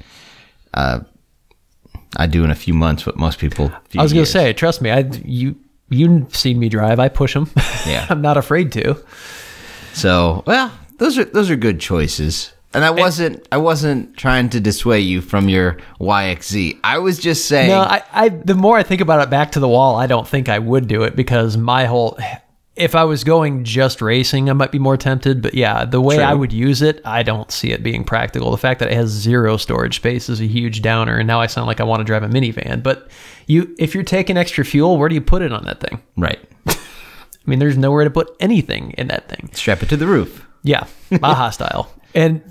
I do in a few months what most people. I was going to say, trust me, you've seen me drive. I push them. Yeah. I'm not afraid to. So, well, those are good choices. And I wasn't trying to dissuade you from your YXZ. I was just saying. No, I the more I think about it back to the wall, I don't think I would do it, because if I was going just racing, I might be more tempted. But yeah, the way I would use it, I don't see it being practical. The fact that it has 0 storage space is a huge downer. And now I sound like I want to drive a minivan. But if you're taking extra fuel, where do you put it on that thing? Right. I mean, there's nowhere to put anything in that thing. Strap it to the roof. Yeah, Baja style. And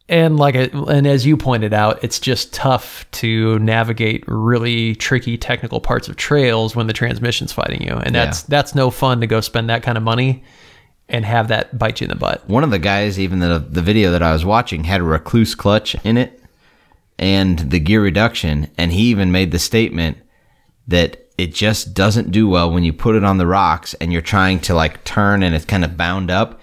as you pointed out, it's just tough to navigate really tricky technical parts of trails when the transmission's fighting you. And that's no fun to go spend that kind of money and have that bite you in the butt. One of the guys, even the video that I was watching, had a recluse clutch in it and the gear reduction. And he even made the statement that it just doesn't do well when you put it on the rocks and you're trying to like turn and it's kind of bound up.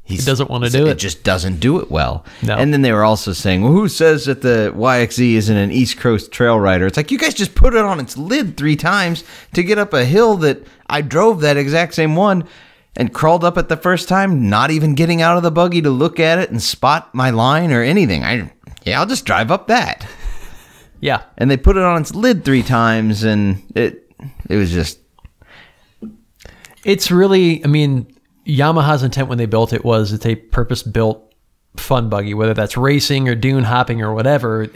He doesn't want to do it. It just doesn't do it well. No. And then they were also saying, well, who says that the YXZ isn't an East Coast trail rider? It's like, you guys just put it on its lid 3 times to get up a hill that I drove that exact same one and crawled up it the first time, not even getting out of the buggy to look at it and spot my line or anything. I'll just drive up that. Yeah. And they put it on its lid 3 times, and it was just... It's really, I mean... Yamaha's intent when they built it was it's a purpose-built fun buggy, whether that's racing or dune hopping or whatever.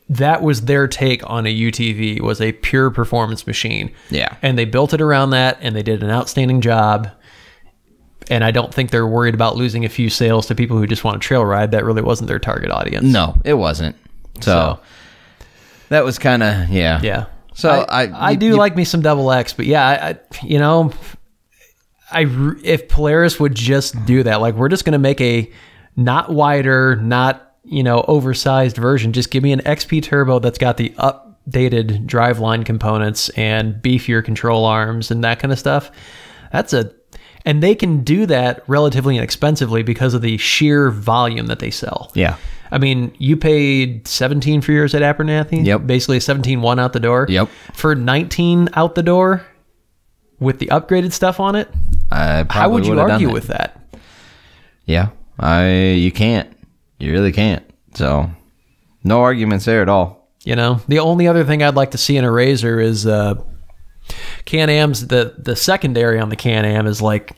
That was their take on a UTV, was a pure performance machine. Yeah. And they built it around that, and they did an outstanding job. And I don't think they're worried about losing a few sales to people who just want to trail ride. That really wasn't their target audience. No, it wasn't. So that was kind of, yeah. Yeah. So I do like me some double X, but yeah, if Polaris would just do that, like, we're just going to make a not wider, not, oversized version. Just give me an XP turbo that's got the updated driveline components and beefier control arms and that kind of stuff. And they can do that relatively inexpensively because of the sheer volume that they sell. Yeah. I mean, you paid $17 for yours at Abernathy. Yep. Basically a 17.1 out the door. Yep. For $19 out the door with the upgraded stuff on it. How would you argue with that? Yeah, you can't. You really can't. So, no arguments there at all. The only other thing I'd like to see in a Razor is Can-Am's, the secondary on the Can-Am is like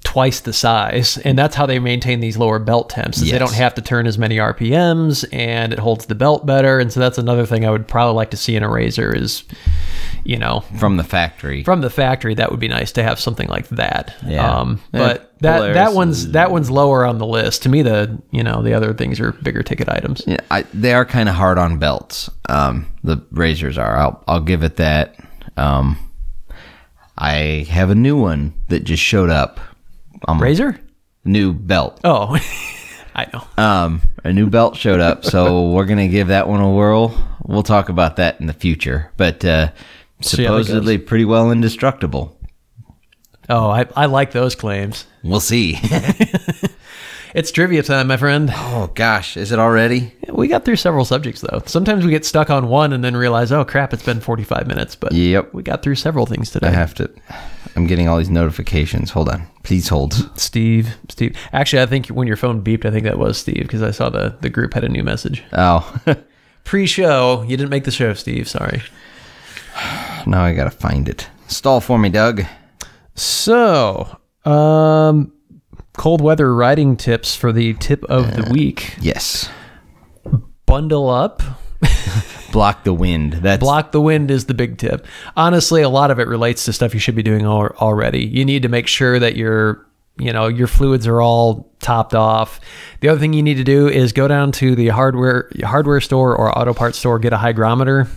twice the size, and that's how they maintain these lower belt temps. Yes. They don't have to turn as many RPMs, and it holds the belt better. And so that's another thing I would probably like to see in a Razor is, from the factory. From the factory, that would be nice to have something like that. Yeah. But that one's lower on the list. To me, the other things are bigger ticket items. Yeah, they are kind of hard on belts. The Razors are. I'll give it that. I have a new one that just showed up. Razor? New belt. Oh, I know. A new belt showed up, so we're going to give that one a whirl. We'll talk about that in the future. But supposedly pretty well indestructible. Oh, I like those claims. We'll see. It's trivia time, my friend. Oh, gosh. Is it already? We got through several subjects, though. Sometimes we get stuck on one and then realize, oh, crap, it's been 45 minutes. But yep, we got through several things today. I'm getting all these notifications. Hold on. Please hold. Steve. Actually, I think when your phone beeped, I think that was Steve, because I saw the group had a new message. Oh. Pre-show. You didn't make the show, Steve. Sorry. Now I got to find it. Stall for me, Doug. So, cold weather riding tips for the tip of the week. Yes. Bundle up. Block the wind. Block the wind is the big tip. Honestly, a lot of it relates to stuff you should be doing already. You need to make sure that your fluids are all topped off. The other thing you need to do is go down to the hardware store or auto parts store, get a hygrometer,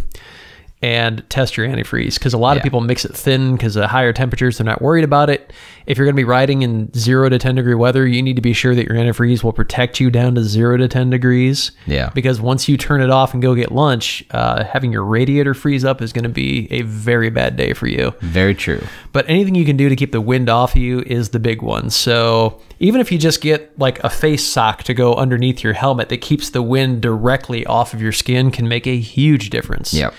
and test your antifreeze, because a lot of people mix it thin because of higher temperatures. They're not worried about it. If you're going to be riding in 0 to 10 degree weather, you need to be sure that your antifreeze will protect you down to 0 to 10 degrees. Yeah. Because once you turn it off and go get lunch, having your radiator freeze up is going to be a very bad day for you. Very true. But anything you can do to keep the wind off of you is the big one. So even if you just get like a face sock to go underneath your helmet that keeps the wind directly off of your skin, can make a huge difference. Yep.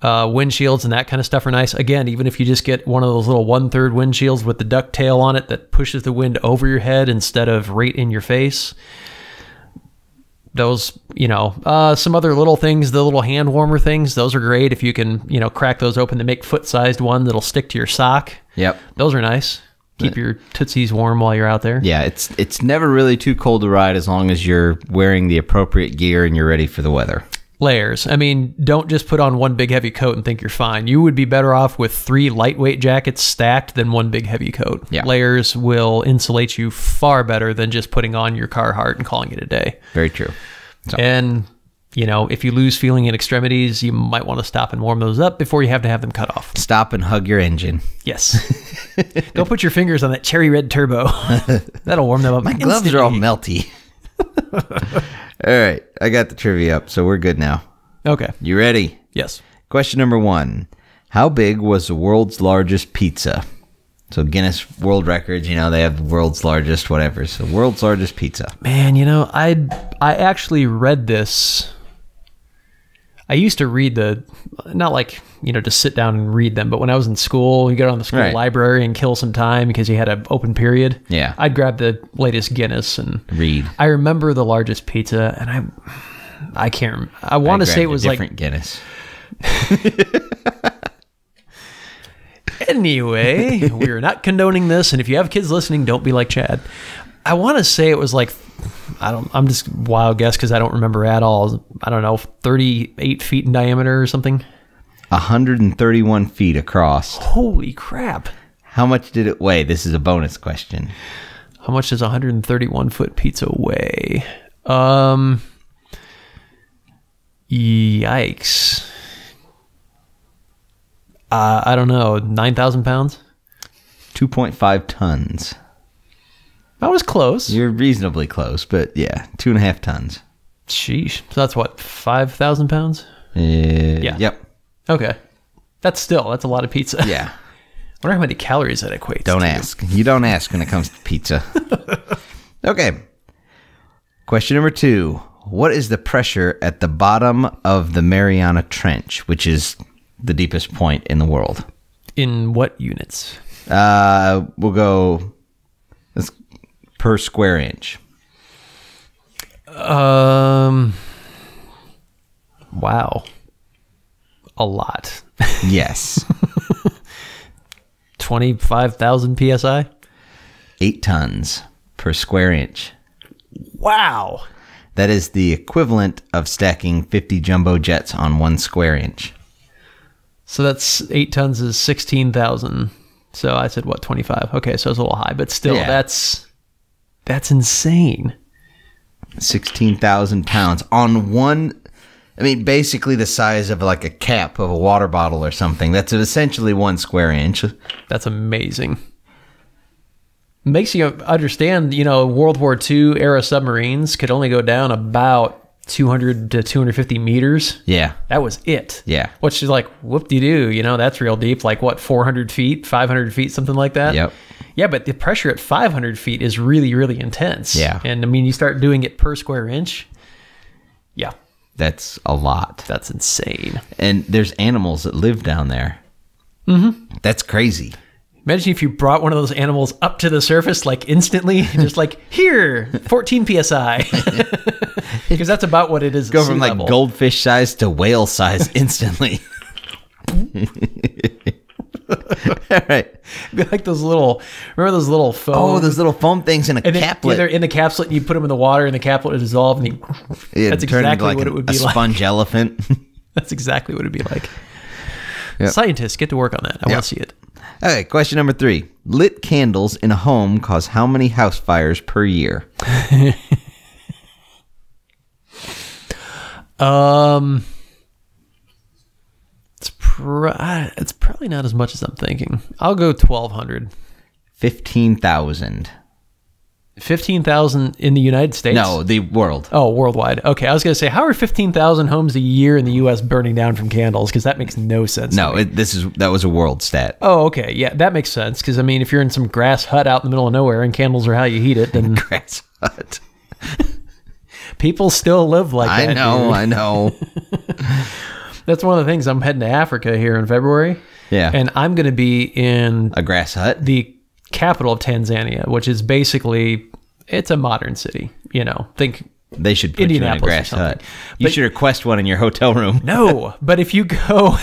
Windshields and that kind of stuff are nice. Again, even if you just get one of those little 1/3 windshields with the duck tail on it that pushes the wind over your head instead of right in your face. Those, some other little things, the little hand warmer things, those are great. If you can, crack those open to make foot-sized one that'll stick to your sock. Yep. Those are nice. Keep your tootsies warm while you're out there. Yeah, it's never really too cold to ride as long as you're wearing the appropriate gear and you're ready for the weather. Layers. I mean, don't just put on one big heavy coat and think you're fine. You would be better off with 3 lightweight jackets stacked than one big heavy coat. Yeah. Layers will insulate you far better than just putting on your Carhartt and calling it a day. Very true. So. And, if you lose feeling in extremities, you might want to stop and warm those up before you have to have them cut off. Stop and hug your engine. Yes. Go put your fingers on that cherry red turbo. That'll warm them up. My gloves are all melty. All right, I got the trivia up, so we're good now. Okay. You ready? Yes. Question number 1. How big was the world's largest pizza? So Guinness World Records, they have the world's largest whatever. So world's largest pizza. Man, I actually read this. I used to read not like, to sit down and read them, but when I was in school, you go on the school library and kill some time because you had an open period. Yeah. I'd grab the latest Guinness and read. I remember the largest pizza, and I can't. I want to say it was different Guinness. Anyway, we're not condoning this, and if you have kids listening, don't be like Chad. I want to say it was like, I'm just wild guess because I don't remember at all. I don't know, 38 feet in diameter or something. 131 feet across. Holy crap. How much did it weigh? This is a bonus question. How much does 131 foot pizza weigh? Yikes. I don't know, 9,000 pounds? 2.5 tons. I was close. You're reasonably close, but yeah, 2.5 tons. Sheesh. So that's what, 5,000 pounds? Yeah. Yep. Okay. That's a lot of pizza. Yeah. I wonder how many calories that equates Don't to. ask. You don't ask when it comes to pizza. Okay. Question number 2. What is the pressure at the bottom of the Mariana Trench, which is the deepest point in the world? In what units? We'll go per square inch. Wow. A lot. Yes. 25,000 PSI? 8 tons per square inch. Wow. That is the equivalent of stacking 50 jumbo jets on 1 square inch. So that's 8 tons is 16,000. So I said, what, 25? Okay, so it's a little high, but still, that's insane. 16,000 pounds on one. I mean, basically the size of like a cap of a water bottle or something. That's essentially 1 square inch. That's amazing. Makes you understand, World War II era submarines could only go down about 200 to 250 meters. Yeah. That was it. Yeah. Which is like, whoop-de-doo, that's real deep. Like, what, 400 feet, 500 feet, something like that? Yep. Yeah, but the pressure at 500 feet is really, really intense. Yeah. And, you start doing it per square inch. Yeah. That's a lot. That's insane. And there's animals that live down there. Mm-hmm. That's crazy. Imagine if you brought one of those animals up to the surface, like instantly, just like, here, 14 PSI. Because that's about what it is. Go from like goldfish size to whale size instantly. All right. Be like remember those little foam? Oh, those little foam things in a caplet. They're in the capsule, and you put them in the water, and the caplet would dissolve, and that's exactly like what it would be like. like. A sponge elephant. That's exactly what it'd be like. Yep. Scientists, get to work on that. I want to see it. Okay, question number 3. Lit candles in a home cause how many house fires per year? It's probably not as much as I'm thinking. I'll go 1,200. 15,000. 15,000 in the United States? No, the world. Oh, worldwide. Okay, I was going to say, how are 15,000 homes a year in the U.S. burning down from candles? Because that makes no sense. No, that was a world stat. Oh, okay. Yeah, that makes sense. Because, I mean, if you're in some grass hut out in the middle of nowhere and candles are how you heat it, then... Grass hut. People still live like that. I know. That's one of the things. I'm heading to Africa here in February. Yeah. And I'm going to be in... A grass hut? The capital of Tanzania, which is basically... It's a modern city, think they should put you in a grass hut. You should request one in your hotel room. No, but if you go,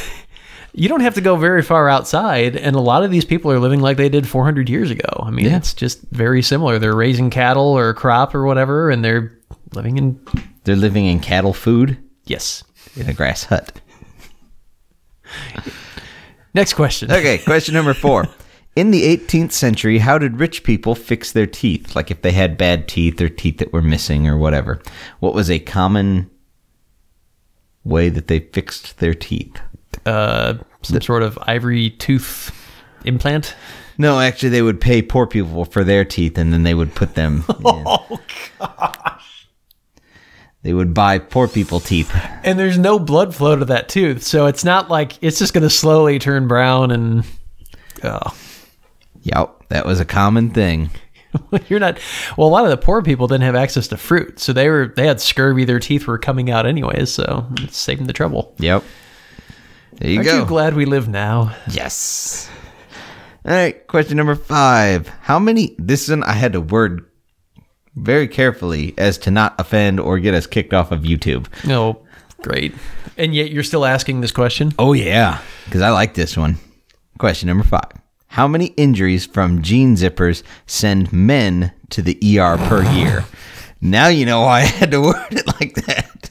you don't have to go very far outside. And a lot of these people are living like they did 400 years ago. I mean, It's just very similar. They're raising cattle or crop or whatever, and they're living in cattle food? Yes. In a grass hut. Next question. Okay, question number 4. In the 18th century, how did rich people fix their teeth? Like if they had bad teeth or teeth that were missing or whatever. What was a common way that they fixed their teeth? Some sort of ivory tooth implant? No, actually, they would pay poor people for their teeth, and then they would put them in. Oh, gosh. They would buy poor people teeth. And there's no blood flow to that tooth, so it's not like it's just going to slowly turn brown and... Oh. Yep, that was a common thing. You're not. Well, a lot of the poor people didn't have access to fruit, so they had scurvy. Their teeth were coming out anyways, so it's saving the trouble. Yep. There you go. Aren't you glad we live now? Yes. All right, question number 5. How many? This one I had to word very carefully as to not offend or get us kicked off of YouTube. Oh, great. And yet you're still asking this question? Oh yeah, because I like this one. Question number 5. How many injuries from jean zippers send men to the ER per year? Now you know why I had to word it like that.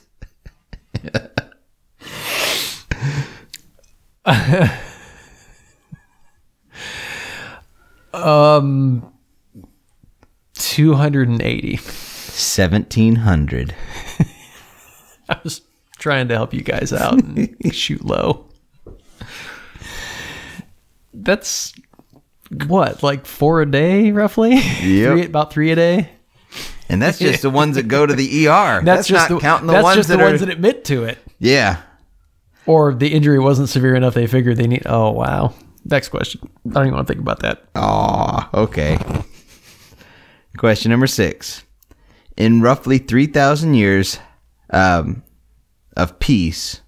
280. 1,700. I was trying to help you guys out and shoot low. That's what, like 4 a day, roughly? Yep. About 3 a day? And that's just the ones that go to the ER. That's just not counting the ones that admit to it. Yeah. Or the injury wasn't severe enough they figured they need... Oh, wow. Next question. I don't even want to think about that. Oh, okay. Question number 6. In roughly 3,000 years of peace...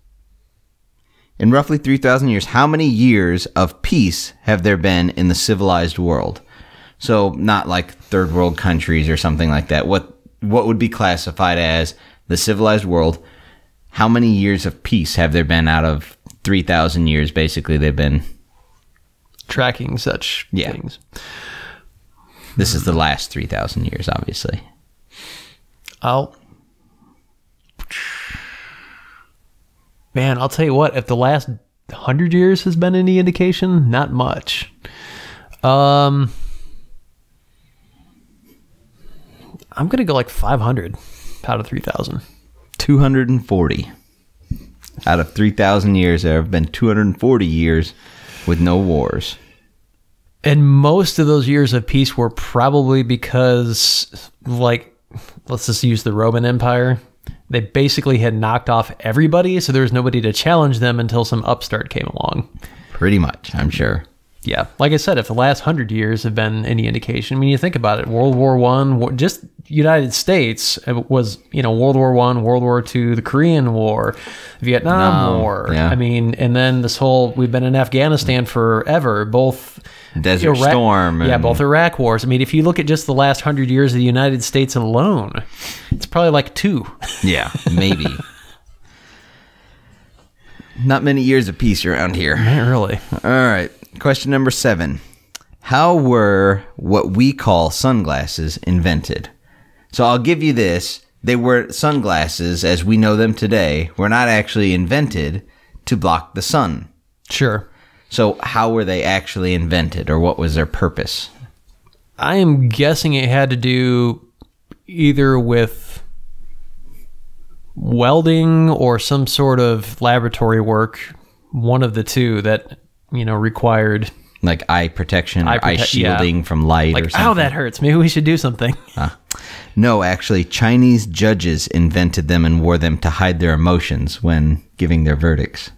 In roughly 3,000 years, how many years of peace have there been in the civilized world? So not like third world countries or something like that. What would be classified as the civilized world? How many years of peace have there been out of 3,000 years? Basically, they've been tracking such things. This is the last 3,000 years, obviously. Man, I'll tell you what, if the last 100 years has been any indication, not much. I'm going to go like 500 out of 3,000. 240. Out of 3,000 years, there have been 240 years with no wars. And most of those years of peace were probably because, like, let's just use the Roman Empire. They basically had knocked off everybody, so there was nobody to challenge them until some upstart came along. Pretty much, I'm sure. Yeah. Like I said, if the last 100 years have been any indication, I mean, you think about it, World War I, just United States was, World War I, World War II, the Korean War, Vietnam War. Yeah. I mean, and then we've been in Afghanistan forever, both... Desert Storm. Yeah, both Iraq wars. I mean, if you look at just the last 100 years of the United States alone, it's probably like 2. Yeah, maybe. Not many years of peace around here. Not really. All right. Question number 7. How were what we call sunglasses invented? So I'll give you this. They were sunglasses, as we know them today, were not actually invented to block the sun. Sure. So how were they actually invented, or what was their purpose? I am guessing it had to do either with welding or some sort of laboratory work, one of the two that, required... Like eye protection, or eye shielding from light or something. Ow, that hurts. Maybe we should do something. No, actually, Chinese judges invented them and wore them to hide their emotions when giving their verdicts.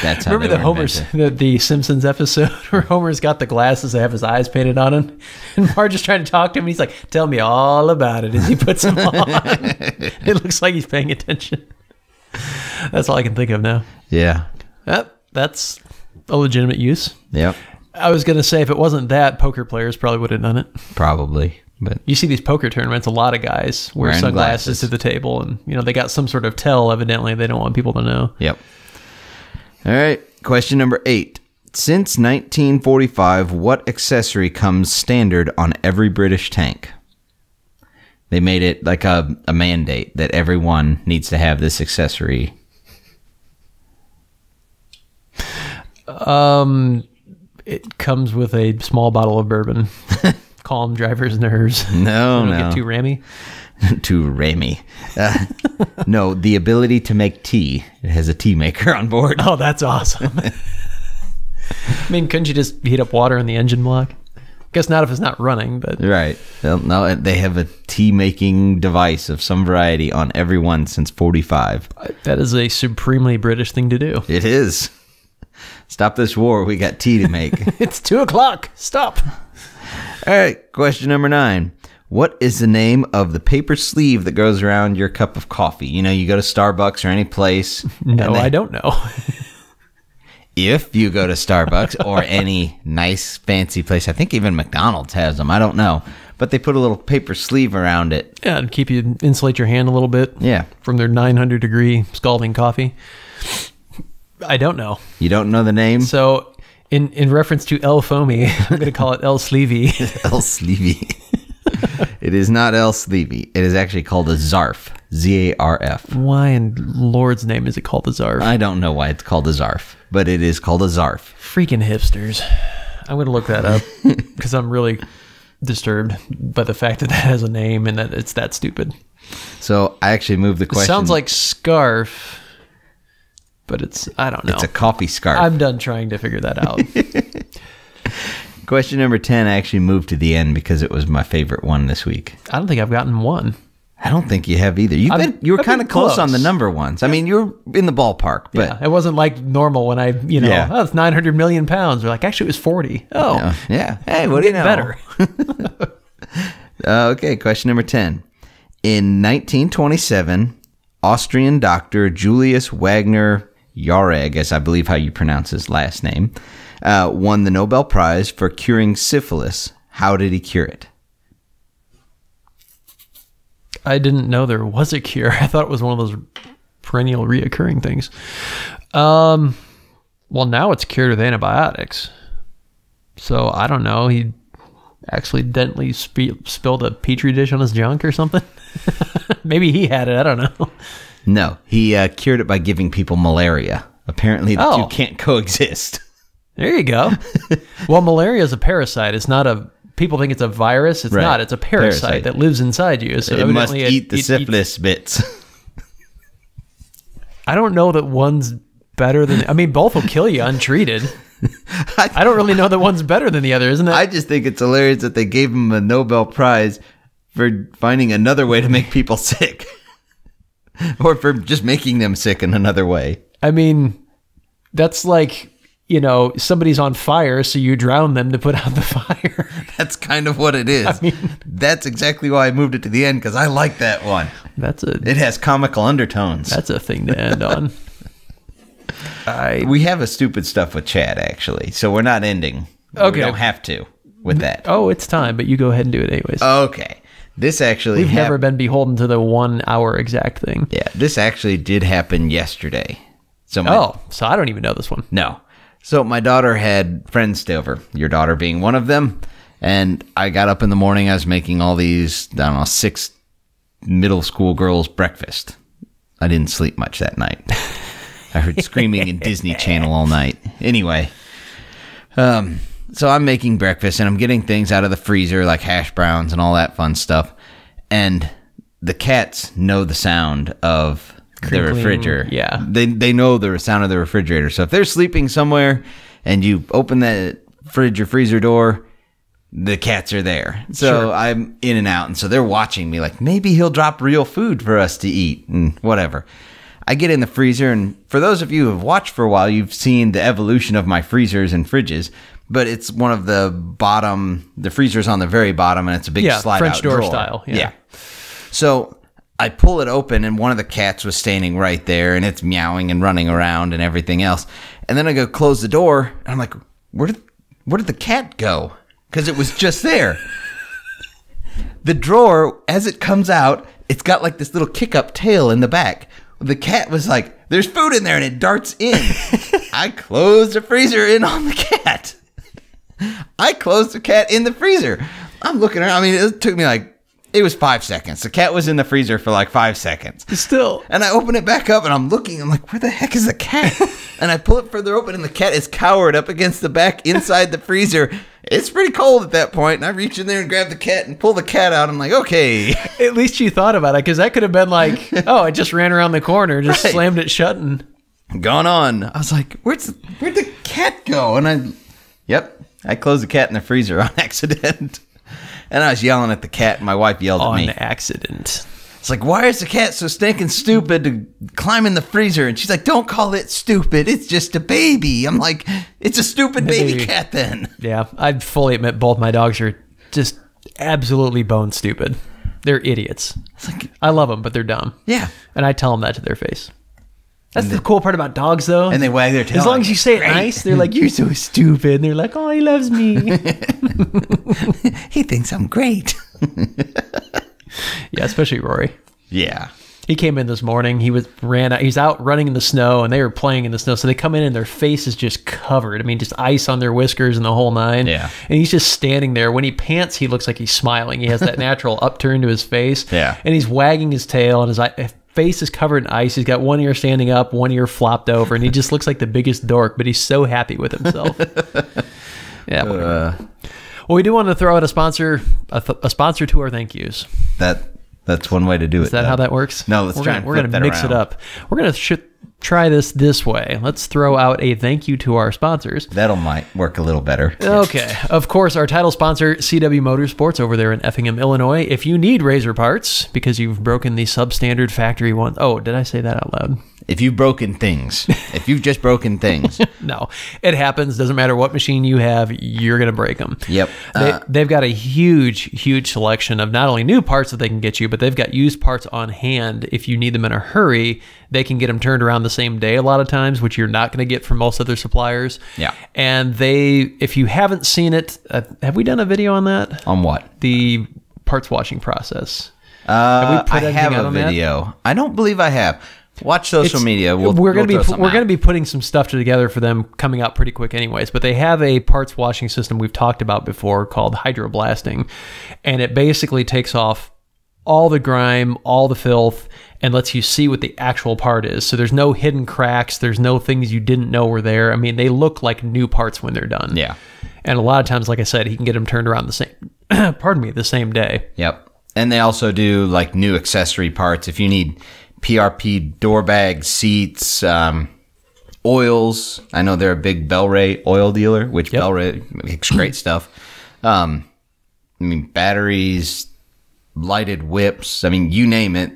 That's how Remember the Simpsons episode where Homer's got the glasses that have his eyes painted on him, and Marge is trying to talk to him, and he's like, "Tell me all about it," as he puts them on. It looks like he's paying attention. That's all I can think of now. Yeah. That's a legitimate use. Yep. I was going to say, if it wasn't that, poker players probably would have done it. Probably. But you see these poker tournaments, a lot of guys wear sunglasses to the table, and they got some sort of tell, evidently. They don't want people to know. Yep. All right. Question number 8. Since 1945, what accessory comes standard on every British tank? They made it like a mandate that everyone needs to have this accessory. It comes with a small bottle of bourbon. Calm driver's nerves. No. Get too rammy. Too rammy. No, the ability to make tea. It has a tea maker on board. Oh, that's awesome. I mean, couldn't you just heat up water in the engine block? Guess not if it's not running, but... Right. Well, no, they have a tea-making device of some variety on every one since 45. That is a supremely British thing to do. It is. Stop this war. We got tea to make. It's 2:00. Stop. All right. Question number 9. What is the name of the paper sleeve that goes around your cup of coffee? You go to Starbucks or any place. No, I don't know. If you go to Starbucks or any nice fancy place, I think even McDonald's has them. I don't know. But they put a little paper sleeve around it. Yeah, and insulate your hand a little bit. Yeah. From their 900-degree scalding coffee. I don't know. You don't know the name? So, in reference to El Foamy, I'm going to call it El Sleevey. El Sleevey. It is not El Sleevey. It is actually called a Zarf. Z-A-R-F. Why in Lord's name is it called a Zarf? I don't know why it's called a Zarf, but it is called a Zarf. Freaking hipsters. I'm going to look that up because I'm really disturbed by the fact that has a name and that it's that stupid. So I actually moved the question. It sounds like scarf. But I don't know. It's a coffee scarf. I'm done trying to figure that out. Question number 10 I actually moved to the end because it was my favorite one this week. I don't think I've gotten one. I don't think you have either. You were kind of close on the number ones. I mean, you're in the ballpark. But yeah, it wasn't like normal when it's 900 million pounds. We're like, actually, it was 40. Oh. Yeah. Hey, what do you know? Better. Okay, question number 10. In 1927, Austrian doctor Julius Wagner Jauregg, as I believe how you pronounce his last name, won the Nobel Prize for curing syphilis. How did he cure it? I didn't know there was a cure. I thought it was one of those perennial reoccurring things. Well, now it's cured with antibiotics. So, I don't know. He accidentally spilled a petri dish on his junk or something? Maybe he had it. I don't know. No, he cured it by giving people malaria. Apparently, the two can't coexist. There you go. Well, malaria is a parasite. It's not a... People think it's a virus. It's not. It's a parasite that lives inside you. So it must eat the syphilis bits. I don't know that one's better than... I mean, both will kill you untreated. I don't really know that one's better than the other, isn't it? I just think it's hilarious that they gave him a Nobel Prize for finding another way to make people sick. Or for just making them sick in another way. I mean, that's like, somebody's on fire, so you drown them to put out the fire. That's kind of what it is. I mean, that's exactly why I moved it to the end, because I like that one. It has comical undertones. That's a thing to end on. We have a stupid stuff with Chad, actually, so we're not ending. Okay. We don't have to with that. Oh, it's time, but you go ahead and do it anyways. Okay. This actually... We've never been beholden to the 1 hour exact thing. Yeah, this actually did happen yesterday. So I don't even know this one. No. So my daughter had friends stay over, your daughter being one of them, and I got up in the morning, I was making all these, 6 middle school girls breakfast. I didn't sleep much that night. I heard screaming in Disney Channel all night. Anyway, so I'm making breakfast and I'm getting things out of the freezer like hash browns and all that fun stuff. And the cats know the sound of the refrigerator. Yeah. They know the sound of the refrigerator. So if they're sleeping somewhere and you open the fridge or freezer door, the cats are there. So Sure. I'm in and out. And so they're watching me like, maybe he'll drop real food for us to eat and whatever. I get in the freezer, and for those of you who have watched for a while, you've seen the evolution of my freezers and fridges. But it's one of the freezer's on the very bottom, and it's a big slide French out door drawer. style. Yeah. So I pull it open, and one of the cats was standing right there, and it's meowing and running around and everything else. And then I go close the door, and I'm like, where did the cat go? Because it was just there. The drawer, as it comes out, it's got like this little kick-up tail in the back. The cat was like, there's food in there, and it darts in. I closed the freezer in on the cat. I closed the cat in the freezer. I'm looking around. I mean, it took me it was 5 seconds. The cat was in the freezer for like 5 seconds. Still. And I open it back up and I'm looking. I'm like, where the heck is the cat? And I pull it further open and the cat is cowered up against the back inside the freezer. It's pretty cold at that point. And I reach in there and grab the cat and pull the cat out. I'm like, okay. At least you thought about it, because that could have been like, oh, I just ran around the corner, just Right. slammed it shut and... Gone on. I was like, where'd the cat go? And I closed the cat in the freezer on accident. And I was yelling at the cat, and my wife yelled at me. On accident. It's like, why is the cat so stinking stupid to climb in the freezer? And she's like, don't call it stupid. It's just a baby. I'm like, it's a stupid baby cat then. Yeah, I'd fully admit both my dogs are just absolutely bone stupid. They're idiots. It's like, I love them, but they're dumb. yeah. And I tell them that to their face. That's the cool part about dogs, though. And they wag their tail. As long like, as you say it "Great." nice, they're like, you're so stupid. And they're like, oh, he loves me. He thinks I'm great. Yeah, especially Rory. Yeah. He came in this morning. He's out running in the snow, and they were playing in the snow. So they come in, and their face is just covered. I mean, just ice on their whiskers and the whole nine. Yeah. And he's just standing there. When he pants, he looks like he's smiling. He has that natural upturn to his face. Yeah. And he's wagging his tail, and his face is covered in ice. He's got one ear standing up, one ear flopped over, and he just looks like the biggest dork, but he's so happy with himself. Yeah. Whatever. Well, we do want to throw out a sponsor to our thank yous. That's one way to do it. Is that how that works? No, we're going flip to that mix it around. up. We're going to try this way. Let's throw out a thank you to our sponsors. Might work a little better. Okay. Of course, our title sponsor, CW Motorsports, over there in Effingham, Illinois. If you need razor parts because you've broken the substandard factory one. Oh, did I say that out loud? If you've broken things, if you've just broken things. No, it happens. Doesn't matter what machine you have, you're going to break them. Yep. They've got a huge selection of not only new parts that they can get you, but they've got used parts on hand. If you need them in a hurry, they can get them turned around the same day a lot of times, which you're not going to get from most other suppliers. Yeah. And if you haven't seen it, have we done a video on that? On what? The parts washing process. I anything have out a on that? video. I don't believe I have. Watch social media. We're going throw something to out. be putting some stuff together for them coming out pretty quick anyways, but they have a parts washing system we've talked about before called hydroblasting, and it basically takes off all the grime, all the filth, and lets you see what the actual part is. So there's no hidden cracks, there's no things you didn't know were there. I mean, they look like new parts when they're done. Yeah. And a lot of times, like I said, he can get them turned around the same day. Yep. And they also do like new accessory parts. If you need PRP door bags, seats, oils. I know they're a big Bel-Ray oil dealer, which Yep. Bel-Ray makes great stuff. I mean, batteries, lighted whips. I mean, you name it.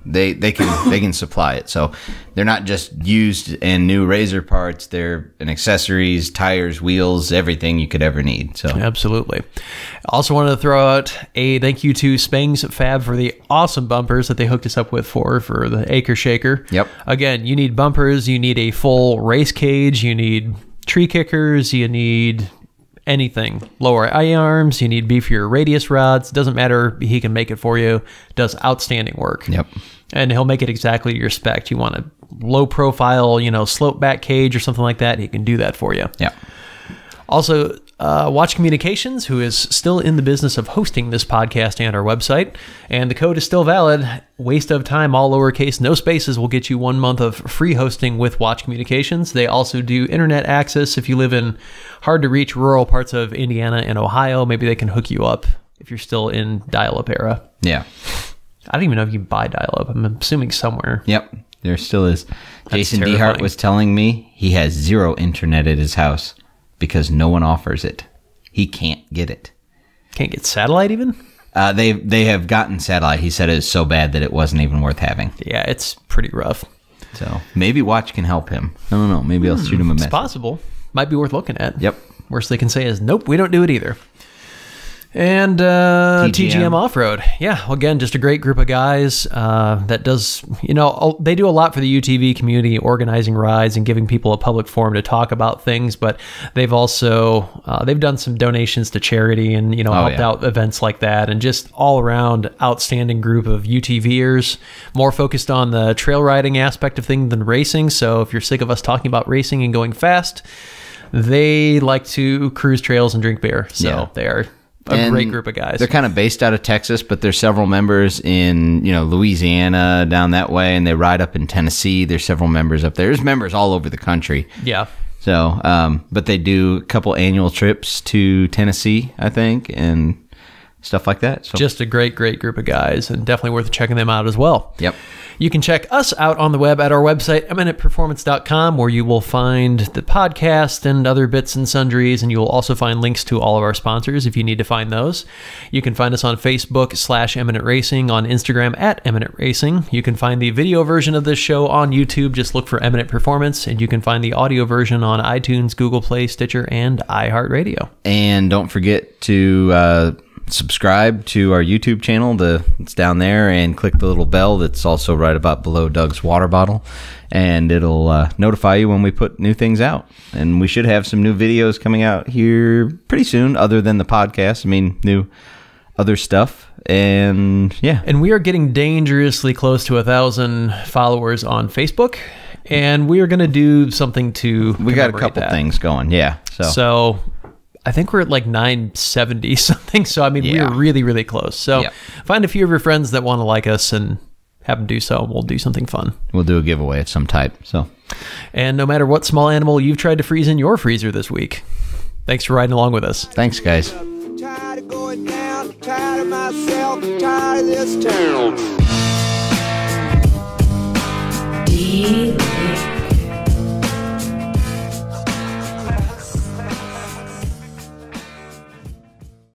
They can supply it. So they're not just used and new razor parts. They're in accessories, tires, wheels, everything you could ever need. So Absolutely. Also wanted to throw out a thank you to Spangs Fab for the awesome bumpers that they hooked us up with for the Acre Shaker. Yep. Again, you need bumpers, you need a full race cage, you need tree kickers, you need anything. Lower I-arms, you need beefier radius rods. Doesn't matter, he can make it for you. Does outstanding work. Yep. And he'll make it exactly to your spec. You want a low profile, slope back cage or something like that, he can do that for you. yeah. Also, Watch Communications, who is still in the business of hosting this podcast and our website. And the code is still valid. Waste of Time, all lowercase, no spaces, will get you 1 month of free hosting with Watch Communications. They also do internet access if you live in hard-to-reach rural parts of Indiana and Ohio. Maybe they can hook you up if you're still in dial-up era. Yeah. I don't even know if you can buy dial-up. I'm assuming somewhere. Yep, there still is. That's Jason terrifying. Dehart was telling me he has zero internet at his house because no one offers it. He can't get it. Can't get satellite even? They have gotten satellite. He said it was so bad that it wasn't even worth having. Yeah, it's pretty rough. So maybe Watch can help him. I don't know. Maybe I'll shoot him a It's message. possible. Might be worth looking at. Yep. Worst they can say is, nope, we don't do it either. And TGM Off-Road. Yeah, well, again, just a great group of guys that does, they do a lot for the UTV community, organizing rides and giving people a public forum to talk about things, but they've also, they've done some donations to charity and, helped out events like that, and just all around outstanding group of UTVers, more focused on the trail riding aspect of things than racing. So if you're sick of us talking about racing and going fast, they like to cruise trails and drink beer. So they are a great group of guys. They're kind of based out of Texas, but there's several members in, Louisiana down that way, and they ride up in Tennessee. There's several members up there. There's members all over the country. Yeah. So, but they do a couple annual trips to Tennessee, I think, and stuff like that. So just a great group of guys, and definitely worth checking them out as well. Yep. You can check us out on the web at our website, eminentperformance.com, where you will find the podcast and other bits and sundries, and you will also find links to all of our sponsors if you need to find those. You can find us on Facebook /Eminent Racing, on Instagram @Eminent Racing. You can find the video version of this show on YouTube. Just look for Eminent Performance, and you can find the audio version on iTunes, Google Play, Stitcher, and iHeartRadio. And don't forget to subscribe to our YouTube channel. It's down there, and click the little bell that's also right about below Doug's water bottle, and it'll notify you when we put new things out. And we should have some new videos coming out here pretty soon, other than the podcast. I mean, new other stuff. And yeah. And we are getting dangerously close to 1,000 followers on Facebook, and we are going to do something to we got a couple things going. Yeah. So I think we're at like 970 something. So, I mean, we're really, really close. So find a few of your friends that want to like us and have them do so. We'll do something fun. We'll do a giveaway of some type. So, and no matter what small animal you've tried to freeze in your freezer this week, thanks for riding along with us. Thanks, guys. I'm tired of going down, I'm tired of myself, I'm tired of this town.